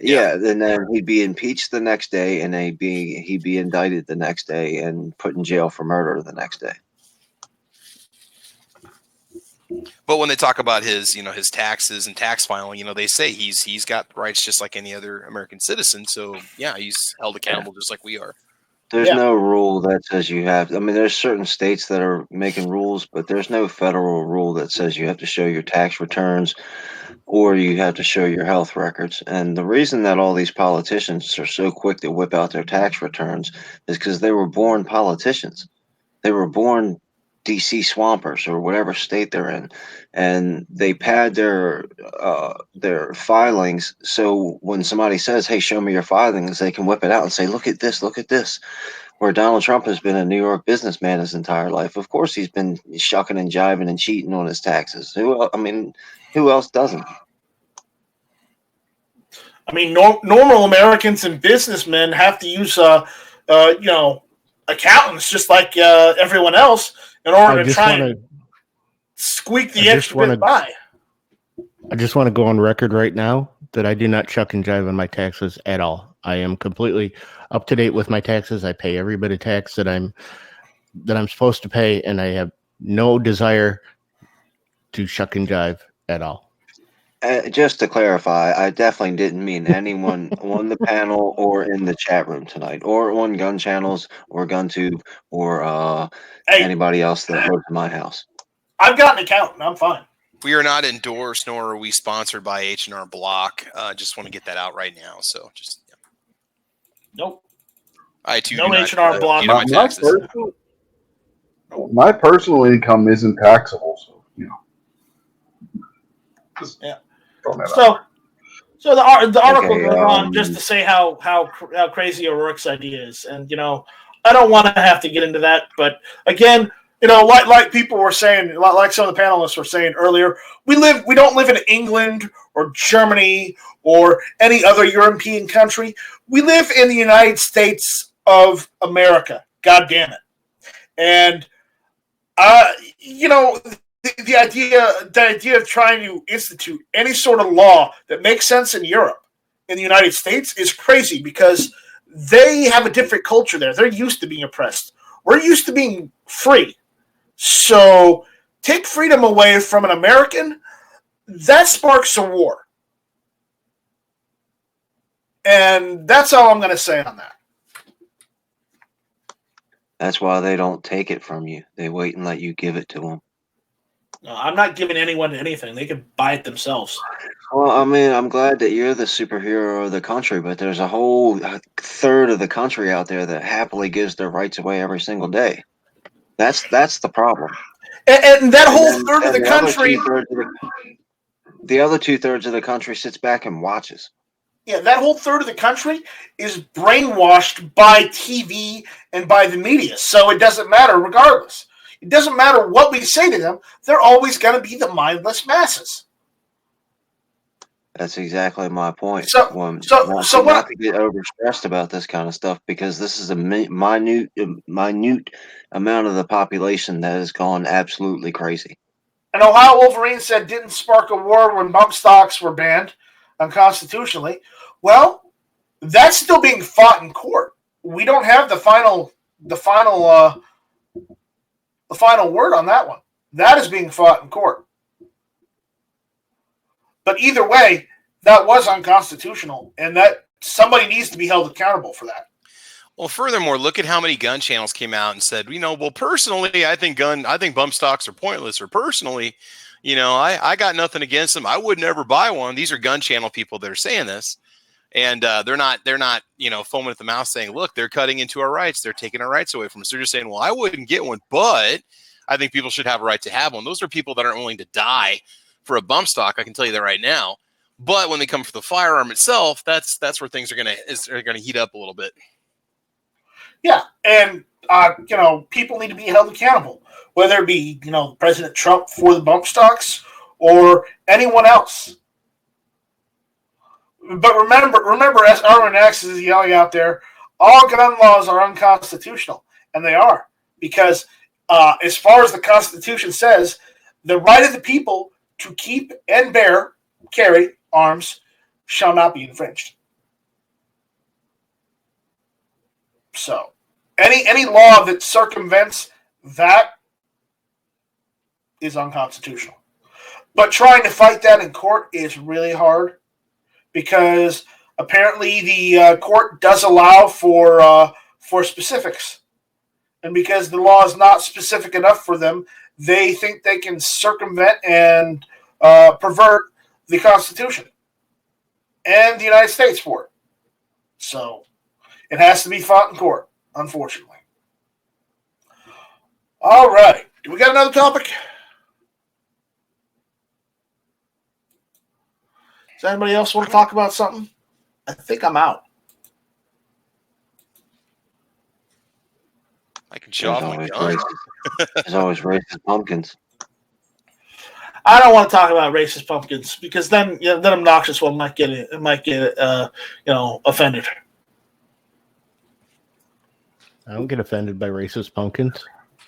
then he'd be impeached the next day, and he'd be indicted the next day and put in jail for murder the next day. But when they talk about his taxes and tax filing, they say he's got rights just like any other American citizen. So yeah, he's held accountable just like we are. There's no rule that says you have. I mean, there's certain states that are making rules, but there's no federal rule that says you have to show your tax returns or you have to show your health records. And the reason that all these politicians are so quick to whip out their tax returns is because they were born politicians. They were born DC swampers or whatever state they're in, and they pad their filings so when somebody says, "Hey, show me your filings," they can whip it out and say, "Look at this, look at this." Where Donald Trump has been a New York businessman his entire life, of course he's been shucking and jiving and cheating on his taxes. Who else doesn't? I mean, normal Americans and businessmen have to use, accountants just like everyone else in order to try and squeak the extra bit by. I just want to go on record right now that I do not chuck and jive on my taxes at all. I am completely up to date with my taxes. I pay every bit of tax that I'm supposed to pay, and I have no desire to shuck and jive at all. Just to clarify, I definitely didn't mean anyone on the panel or in the chat room tonight, or on Gun Channels or GunTube or anybody else that lives in my house. I've got an account and I'm fine. We are not endorsed nor are we sponsored by H&R Block. Just want to get that out right now. So just nope. I too no do H&R Block. My personal income isn't taxable, so So the article goes on just to say how crazy O'Rourke's idea is, and I don't want to have to get into that, but again, like people were saying, like some of the panelists were saying earlier, we don't live in England or Germany or any other European country. We live in the United States of America. God damn it! And the idea of trying to institute any sort of law that makes sense in Europe, in the United States, is crazy because they have a different culture there. They're used to being oppressed. We're used to being free. So take freedom away from an American, that sparks a war. And that's all I'm going to say on that. That's why they don't take it from you. They wait and let you give it to them. No, I'm not giving anyone anything. They can buy it themselves. Well, I mean, I'm glad that you're the superhero of the country, but there's a whole third of the country out there that happily gives their rights away every single day. That's the problem. And that whole third of the country... The other 2/3 of the country sits back and watches. Yeah, that whole third of the country is brainwashed by TV and by the media. So it doesn't matter regardless. It doesn't matter what we say to them. They're always going to be the mindless masses. That's exactly my point. So not to get overstressed about this kind of stuff, because this is a minute amount of the population that has gone absolutely crazy. And Ohio Wolverine said didn't spark a war when bump stocks were banned unconstitutionally. Well, that's still being fought in court. We don't have the final word on that one. That is being fought in court. But either way, that was unconstitutional, and that somebody needs to be held accountable for that. Well, furthermore, look at how many gun channels came out and said, well, personally, I think bump stocks are pointless, or personally, I got nothing against them. I would never buy one. These are gun channel people that are saying this, and they're not foaming at the mouth saying, look, they're cutting into our rights. They're taking our rights away from us. They're just saying, well, I wouldn't get one, but I think people should have a right to have one. Those are people that aren't willing to die for a bump stock. I can tell you that right now. But when they come for the firearm itself, that's where things are going to heat up a little bit. Yeah, and people need to be held accountable, whether it be, President Trump for the bump stocks or anyone else. But remember, as Armin X is yelling out there, all gun laws are unconstitutional, and they are, because as far as the Constitution says, the right of the people to keep and carry arms shall not be infringed. So, any law that circumvents that is unconstitutional. But trying to fight that in court is really hard, because apparently the court does allow for specifics. And because the law is not specific enough for them, they think they can circumvent and pervert the Constitution and the United States for it. So it has to be fought in court, unfortunately. All right. Do we got another topic? Does anybody else want to talk about something? I think I'm out. I can show off my gun. There's always racist pumpkins. I don't want to talk about racist pumpkins, because then obnoxious one might get offended. I don't get offended by racist pumpkins.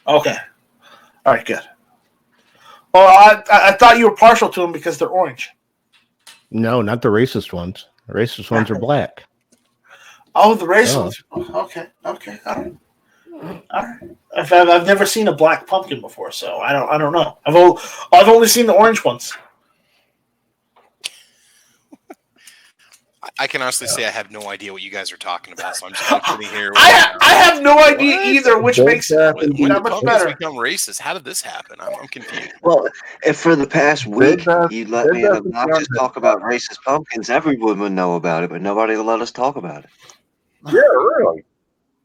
Okay. All right, good. Well, I thought you were partial to them because they're orange. No, not the racist ones. The racist ones are black. Oh, the racist ones. Okay. All right. I've never seen a black pumpkin before, so I don't know. I've only seen the orange ones. I can honestly say I have no idea what you guys are talking about, so I'm just sitting here. I have no idea either, which makes it when that much better. Become racist. How did this happen? I'm confused. Well, if for the past week you let me and Obnoxious talk about racist pumpkins, everyone would know about it, but nobody will let us talk about it. Yeah, really.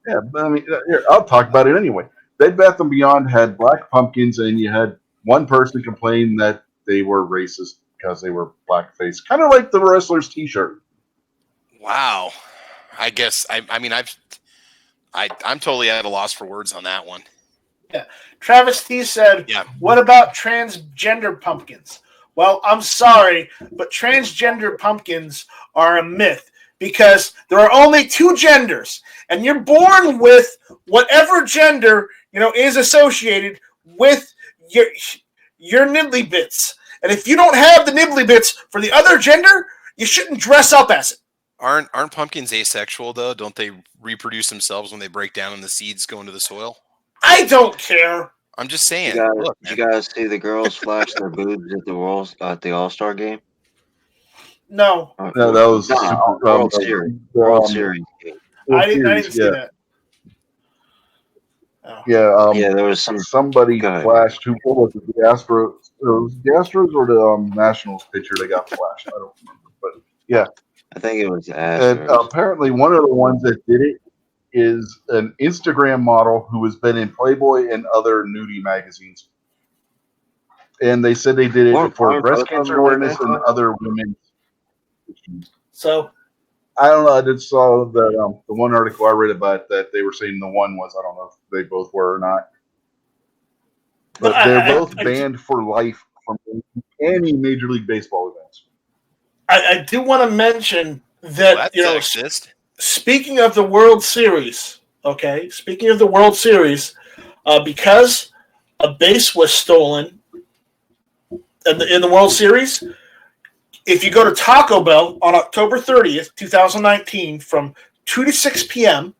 Yeah, I mean, here, I'll talk about it anyway. Bed Bath & Beyond had black pumpkins, and you had one person complain that they were racist because they were blackface, kind of like the wrestler's T-shirt. Wow. I guess I'm totally at a loss for words on that one. Yeah. Travis T said, Yeah. What about transgender pumpkins? Well, I'm sorry, but transgender pumpkins are a myth, because there are only two genders, and you're born with whatever gender, is associated with your nibbly bits. And if you don't have the nibbly bits for the other gender, you shouldn't dress up as it. Aren't pumpkins asexual though? Don't they reproduce themselves when they break down and the seeds go into the soil? I don't care. I'm just saying. Did you guys see the girls flash their boobs at the All-Star game? No. No, that was World Series. World Series game. I didn't see that. Oh. Yeah, there was somebody flashed. Who was it? The Astros? It was the Astros or the Nationals pitcher that got flashed. I don't remember, but yeah. I think it was Astros. And apparently, one of the ones that did it is an Instagram model who has been in Playboy and other nudie magazines. And they said they did it for breast cancer awareness and other women's issues. So, I don't know. I just saw that the one article I read about that they were saying the one was, I don't know if they both were or not. But they're both banned for life from any Major League Baseball events. I do want to mention that, sexist. Speaking of the World Series, okay? Speaking of the World Series, because a base was stolen in the World Series, if you go to Taco Bell on October 30th, 2019, from 2 to 6 p.m.,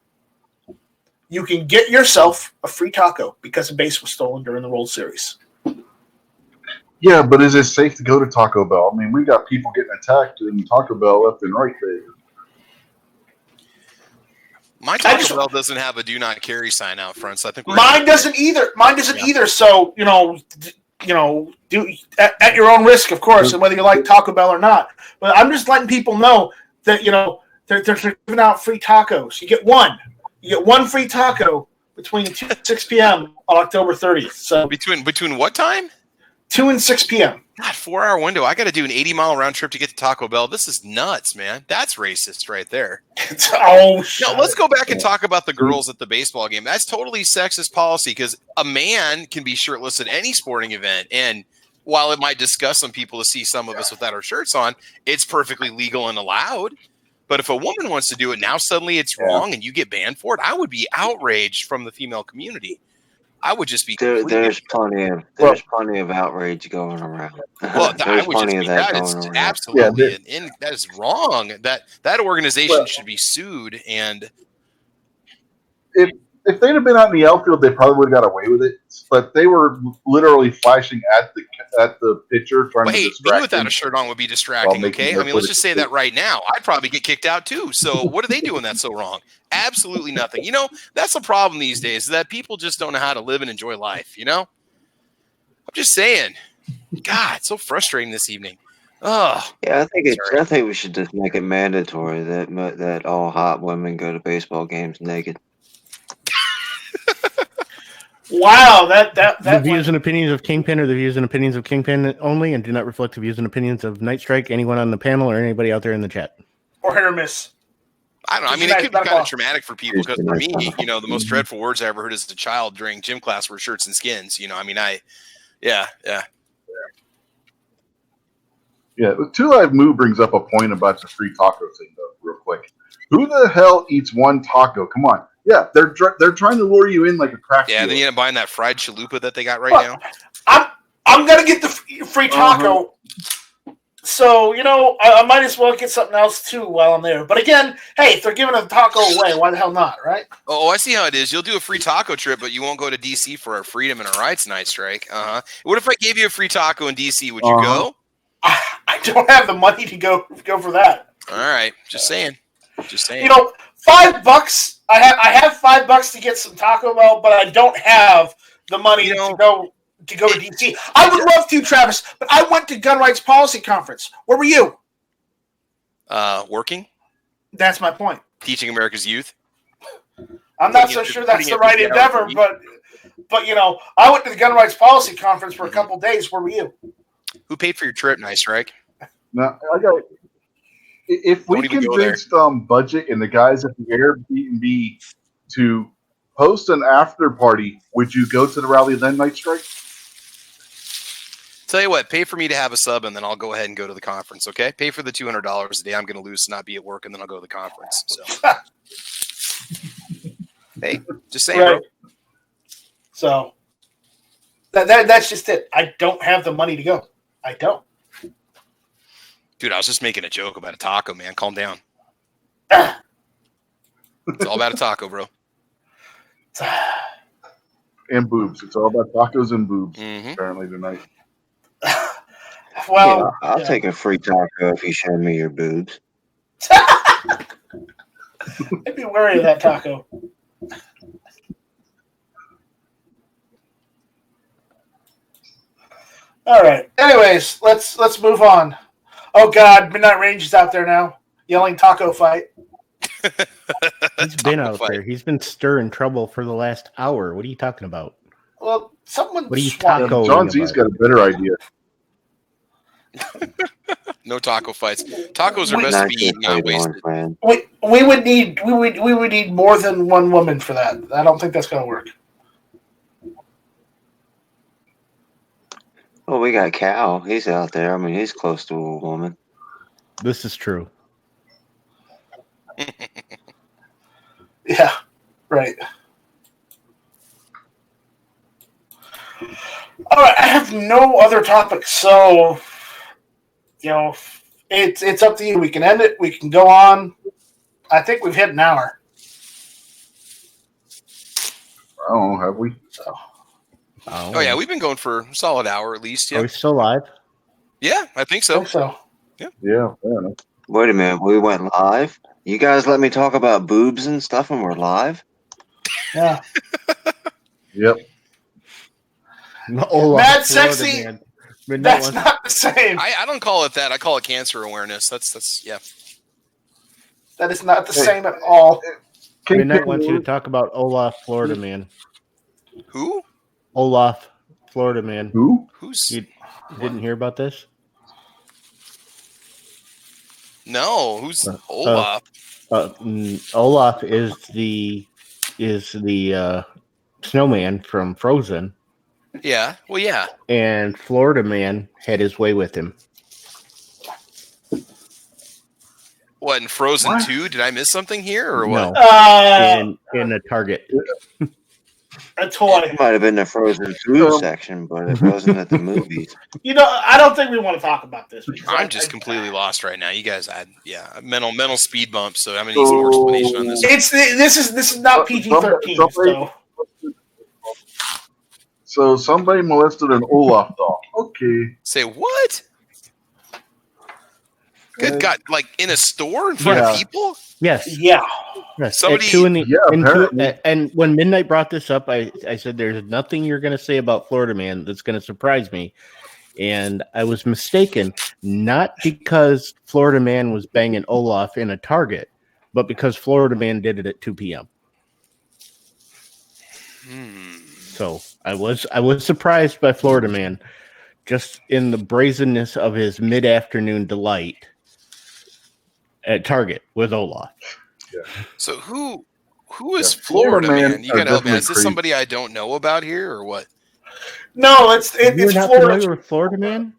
you can get yourself a free taco because a base was stolen during the World Series. Yeah, but is it safe to go to Taco Bell? I mean, we got people getting attacked in Taco Bell left and right there. My Taco Bell doesn't have a do not carry sign out front, so I think mine doesn't either. Mine doesn't either. So do at your own risk, of course, and whether you like Taco Bell or not. But I'm just letting people know that they're giving out free tacos. You get one free taco between 2 and 6 p.m. on October 30th. So between what time? 2 and 6 p.m. God, 4-hour window. I got to do an 80-mile round trip to get to Taco Bell. This is nuts, man. That's racist right there. Oh, Now, let's go back and talk about the girls at the baseball game. That's totally sexist policy because a man can be shirtless at any sporting event. And while it might disgust some people to see some of us without our shirts on, it's perfectly legal and allowed. But if a woman wants to do it now, suddenly it's wrong and you get banned for it. I would be outraged from the female community. I would just be. There's plenty of outrage going around. Well, I There's would just plenty be. of that That going is around. absolutely, and that is wrong. That organization should be sued. And If they'd have been out in the outfield, they probably would have got away with it. But they were literally flashing at the pitcher, trying to hey, distract me without him. a shirt on would be distracting. Okay, I mean, let's just say that right now. I'd probably get kicked out too. So what are they doing that's so wrong? Absolutely nothing. You know, that's the problem these days. Is that people just don't know how to live and enjoy life. You know, I'm just saying. God, it's so frustrating this evening. Oh, Yeah, I think we should just make it mandatory that all hot women go to baseball games naked. Wow, that The views and opinions of Kingpin are the views and opinions of Kingpin only and do not reflect the views and opinions of Night Strike, anyone on the panel, or anybody out there in the chat. or hit or miss. I don't know. I mean, it could be kind of traumatic for people because for me, you know, the most dreadful words I ever heard as a child during gym class were shirts and skins. You know, I mean, yeah. Yeah, Two Live Moo brings up a point about the free taco thing, though, real quick. Who the hell eats one taco? Come on. Yeah, they're trying to lure you in like a crack Yeah, dealer. then you end up buying that fried chalupa that they got right now. I'm gonna get the free taco. So, you know, I might as well get something else too while I'm there. But again, hey, if they're giving a taco away, why the hell not, right? Oh, I see how it is. You'll do a free taco trip, but you won't go to DC for our Freedom and our Rights Night Strike. What if I gave you a free taco in DC? Would you go? I don't have the money to go for that. All right, just saying. You know, $5. I have $5 to get some Taco Bell, but I don't have the money to go to DC. I would love to, Travis, but I went to Gun Rights Policy Conference. Where were you? Working, That's my point. teaching America's youth. I'm not so sure that's the right endeavor, but you know, I went to the Gun Rights Policy Conference for a couple days. Where were you? Who paid for your trip, Night Strike? Now, I got. If we convinced Budget and the guys at the Airbnb to host an after party, would you go to the rally then, Night Strike? Tell you what, pay for me to have a sub, and then I'll go ahead and go to the conference. Okay, pay for the $200 a day I'm going to lose to not be at work, and then I'll go to the conference. So, hey, just saying, bro. So that's just it. I don't have the money to go. I don't. Dude, I was just making a joke about a taco, man. Calm down. Ah. It's all about a taco, bro. And boobs. It's all about tacos and boobs, Mm-hmm. apparently, tonight. Well, I'll take a free taco if you show me your boobs. I'd be wary of that taco. All right. Anyways, let's move on. Oh God, Midnight Range is out there now, yelling "taco fight." He's been out there. He's been stirring trouble for the last hour. What are you talking about? Well, someone. What are you taco? John Z's got a better idea. No taco fights. Tacos are best to be eaten, not wasted. We would need more than one woman for that. I don't think that's going to work. Well, we got Cal. He's out there. I mean, he's close to a woman. This is true. Yeah, right. All right, I have no other topics, so you know, it's up to you. We can end it. We can go on. I think we've hit an hour. I don't know, have we? So. Oh yeah, we've been going for a solid hour at least. Yeah. Are we still live? Yeah, I think so. Yeah, fair enough. Wait a minute. We went live? You guys let me talk about boobs and stuff and we're live? Yeah. Yep. Mad sexy. That's not the same. I don't call it that. I call it cancer awareness. That's yeah. That is not the same at all. Midnight wants you to talk about Olaf, Florida man. Who? Olaf, Florida man. Who? Who's Didn't hear about this? No, who's Olaf? Olaf is the snowman from Frozen, Yeah. Well, yeah. and Florida Man had his way with him. What, in Frozen What? 2? Did I miss something here or No, what? in a Target. A toy. It might have been the Frozen 2 section, but it wasn't at the movies. I don't think we want to talk about this. I'm just completely lost right now. You guys had mental speed bump, so I'm gonna need some more explanation on this. This is not PG-13. So So somebody molested an Olaf doll. Okay. Say what? Good God! Like in a store in front of people? Yes. yeah, Yes. Somebody- At 2 in the, Yeah, in apparently. and when Midnight brought this up, I said, "There's nothing you're going to say about Florida Man that's going to surprise me," and I was mistaken. Not because Florida Man was banging Olaf in a Target, but because Florida Man did it at 2 p.m. So I was surprised by Florida Man, just in the brazenness of his mid-afternoon delight at Target with Olaf. So who is Yeah, Florida Florida Man? Man You are gotta help me. definitely Is this crazy. somebody I don't know about here or what? no, it's You're not Florida. familiar with Florida Man?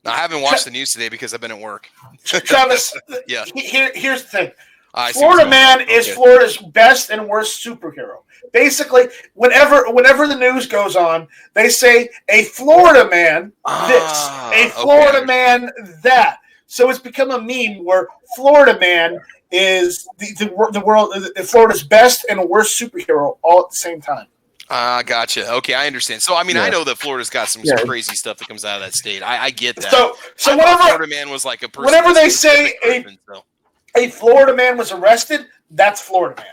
I haven't watched the news today because I've been at work. Travis, Yeah. Here's the thing. I see Florida what's going Man on. is Okay. Florida's best and worst superhero. Basically, whenever the news goes on, they say a Florida man this, a Florida okay. man that. So it's become a meme where Florida Man is the world Florida's best and worst superhero all at the same time. Gotcha. Okay, I understand. So I mean, I Yeah. know that Florida's got some Yeah. crazy stuff that comes out of that state. I get that. So I thought whenever Florida Man was like a person. whenever they that's a say specific person, so. a Florida man was arrested, that's Florida Man.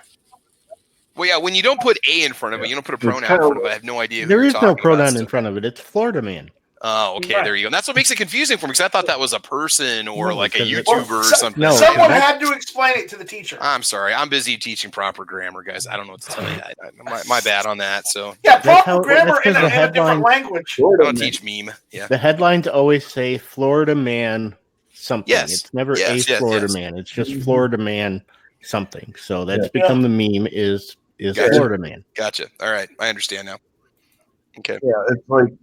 Well, yeah, when you don't put a in front of it, you don't put a pronoun in kind of- front of it. I have no idea. There who is you're no talking about, pronoun so- in front of it. It's Florida Man. Oh, okay, Right. there you go. And that's what makes it confusing for me because I thought that was a person or No, like a because it- YouTuber or something. No, Someone that's- had to explain it to the teacher. I'm sorry. I'm busy teaching proper grammar, guys. I don't know what to tell you. My bad on that. So Yeah, That's proper how- grammar that's in 'cause a the different headline- language. I Florida don't Man. teach meme. Yeah. The headlines always say Florida Man something. Yes. It's never Yes, a yes, Florida yes. Man. It's just Florida Man something. So that's Yeah. become the meme is Gotcha. Florida Man. Gotcha. All right. I understand now. Okay. Yeah,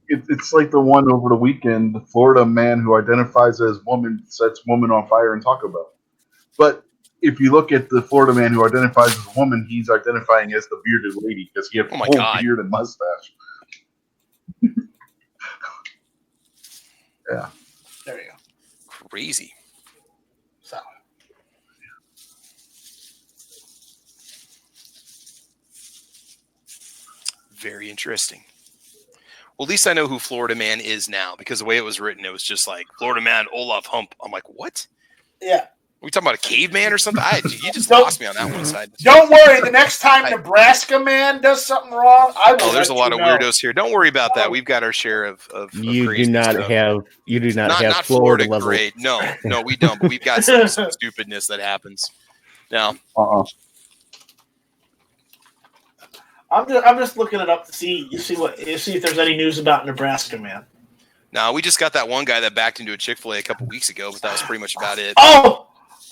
it's like the one over the weekend, the Florida man who identifies as woman sets woman on fire in Taco Bell. But if you look at the Florida man who identifies as a woman, he's identifying as the bearded lady because he has Oh my full God. beard and mustache. Yeah. There you go. Crazy. So Very interesting. Well, at least I know who Florida Man is now because the way it was written, it was just like Florida Man Olaf Hump. I'm like, what? yeah. Are we talking about a caveman or something? You just Don't- lost me on that one side. Don't worry. The next time Nebraska man does something wrong, I will. Oh, there's a let lot you of know. weirdos here. Don't worry about that. We've got our share of You do crazy not stuff. have not Florida Florida level. grade. No, we don't. But we've got some stupidness that happens. Now, I'm just looking it up to see if there's any news about Nebraska man. now we just got that one guy that backed into a Chick-fil-A a couple weeks ago, but that was pretty much about it.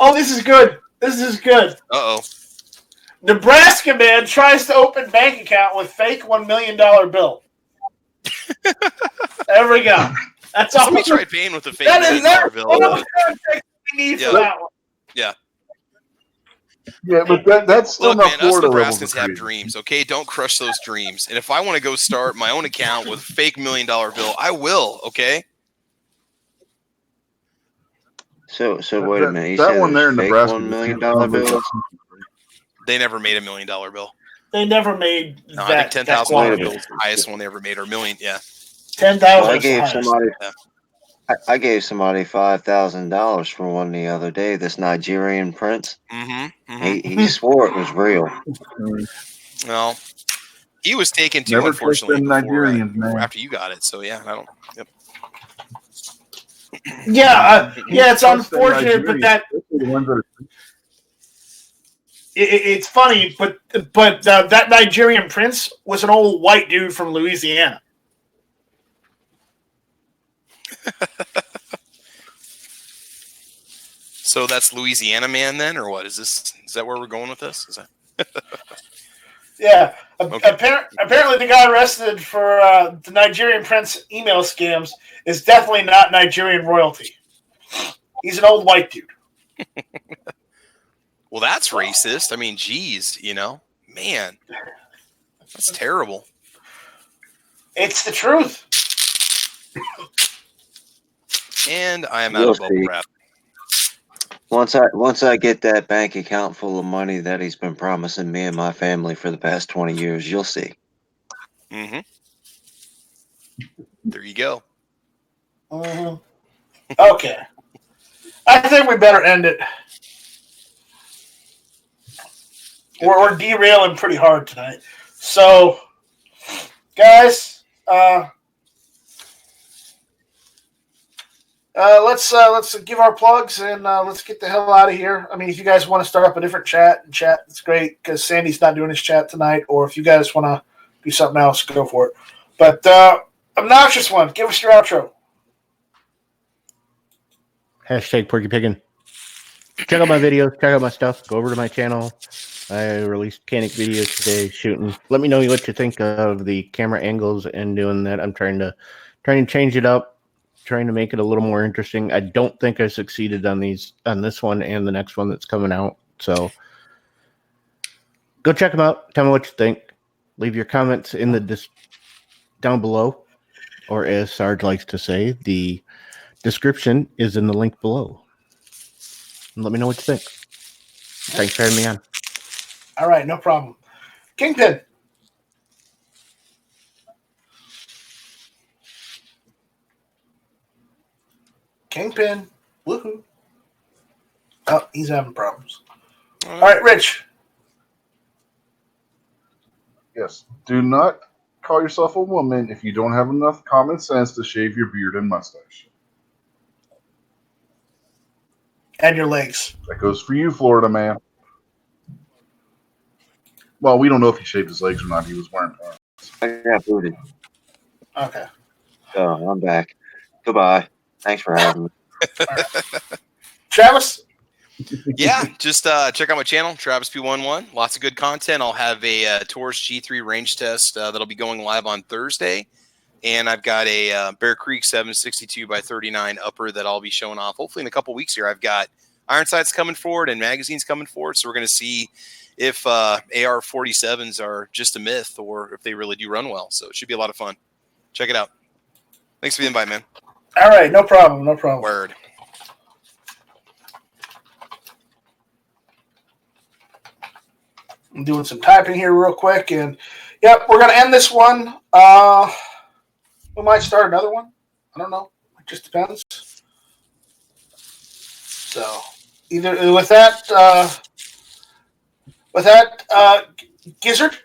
Oh, this is good. This is good. Uh-oh. Nebraska man tries to open bank account with fake $1 million bill. There we go. That's all. Somebody tried paying with a fake That is $1 that. bill. All the context we need Yeah. for that one. Yeah, but that's still Look, not man, us Florida levels Nebraskans of have crazy. dreams, okay? Don't crush those dreams. And if I want to go start my own account with a fake $1 million bill, I will, okay? So wait a minute. You that said one there in fake Nebraska. $1 million sounds like bill? They never made $1 million bill. They never made No, that. I think that $10,000 quantity. bill is the highest one they ever made, or $1 million, yeah. 10,000. Well, I is the gave highest. somebody. Yeah. I gave somebody $5,000 for one the other day. This Nigerian prince. Mm-hmm. He swore it was real. Well, he was taken too, Never unfortunately, trust them before, Nigerians, man. after you got it. So, yeah, I don't. Yep. Yeah, it's Trust them unfortunate, but Nigerians, that especially the ones that are- it's funny, but that Nigerian prince was an old white dude from Louisiana. So that's Louisiana Man then, or what? Is that where we're going with this? Is that Yeah. Okay. Apparently, the guy arrested for the Nigerian prince email scams is definitely not Nigerian royalty. He's an old white dude. Well, that's racist. I mean, geez, man, that's terrible. It's the truth. And I am out of bubble wrap. Once I get that bank account full of money that he's been promising me and my family for the past 20 years, you'll see. Mm-hmm. There you go. Mm-hmm. Okay. I think we better end it. We're derailing pretty hard tonight. So, guys, let's give our plugs and let's get the hell out of here. I mean, if you guys want to start up a different chat, it's great because Sandy's not doing his chat tonight. Or if you guys want to do something else, go for it. But obnoxious one, give us your outro. Hashtag Porky Piggin. Check out my videos. Check out my stuff. Go over to my channel. I released Canic videos today shooting. Let me know what you think of the camera angles and doing that. I'm trying to change it up, trying to make it a little more interesting. I don't think I succeeded on this one and the next one that's coming out. So go check them out. Tell me what you think. Leave your comments in the down below, or as Sarge likes to say, the description is in the link below. And let me know what you think. Thanks for having me on. All right, no problem. Kingpin. Kingpin. Woohoo. Oh, he's having problems. All right, Rich. Yes. Do not call yourself a woman if you don't have enough common sense to shave your beard and mustache. And your legs. That goes for you, Florida man. Well, we don't know if he shaved his legs or not. He was wearing pants. I got booted. Okay. So I'm back. Goodbye. Thanks for having me. Right. Travis? Yeah, just check out my channel, Travis P11. Lots of good content. I'll have a Taurus G3 range test that'll be going live on Thursday. And I've got a Bear Creek 762x39 upper that I'll be showing off hopefully in a couple weeks here. I've got iron sights coming forward and magazines coming forward. So we're going to see if AR-47s are just a myth or if they really do run well. So it should be a lot of fun. Check it out. Thanks for the invite, man. All right, no problem. Word. I'm doing some typing here real quick. And, yep, we're going to end this one. We might start another one. I don't know. It just depends. So, either with that, Gizzard,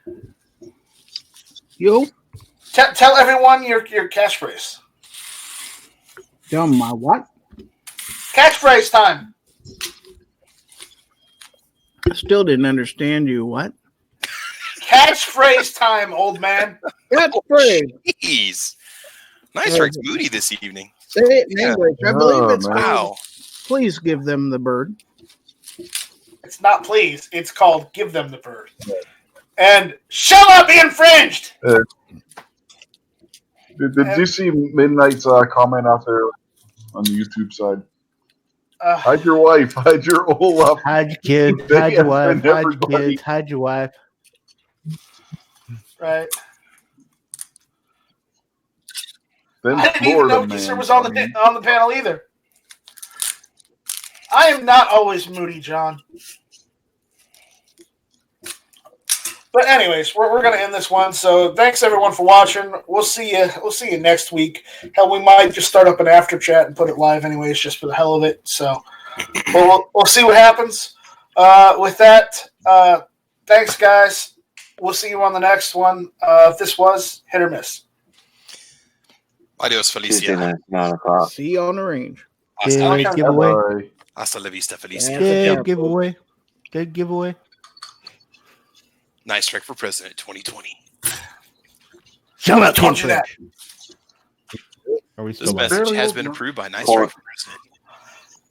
Yo, tell everyone your catchphrase. tell my what? Catchphrase time. I still didn't understand you. What? Catchphrase time, old man. Catchphrase. Jeez. Nice Rex Moody this evening. Say it in English. I believe it's man. Wow. Please give them the bird. It's not please. It's called give them the bird. And shall not be infringed. Did you see Midnight's comment out there on the YouTube side? Hide your wife. Hide your old love. Hide your kids. Hide your wife. Hide your kids. Hide your wife. Right. Then I didn't even Florida know man. Kisser was on the panel either. I am not always moody, John. But anyways, we're gonna end this one. So thanks everyone for watching. We'll see you. We'll see you next week. Hell, we might just start up an after chat and put it live anyways, just for the hell of it. So we'll see what happens. With that, thanks guys. We'll see you on the next one. This was Hit or Miss. Adios, Tuesday Felicia. night, 9 o'clock. See you on the range. Good giveaway. Bye. Hasta la vista, Felicia. Good giveaway. Good giveaway. Nice Trek for President 2020. Shout out Told you that. Are we This still live? message Barely has old been enough. approved by Nice Poor- Strike for President.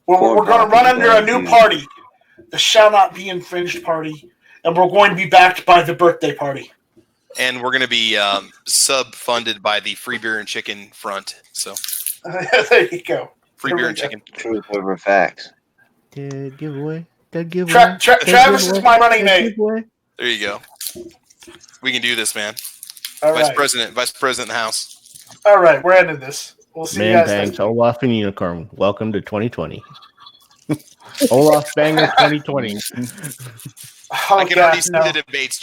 We're going to run under a new party, the Shall Not Be Infringed Party, and we're going to be backed by the birthday party. And we're going to be sub-funded by the Free Beer and Chicken Front. So, There you go. Free Here Beer we and go. Chicken. Truth over facts. The giveaway. The giveaway. Travis is my running mate. There you go. We can do this, man. All Vice right. President in the house. All right, we're ending this. We'll see you Man guys next bangs, week. Olaf and Unicorn. Welcome to 2020. Olaf Banger 2020. Oh, I can God, already see no. the debates.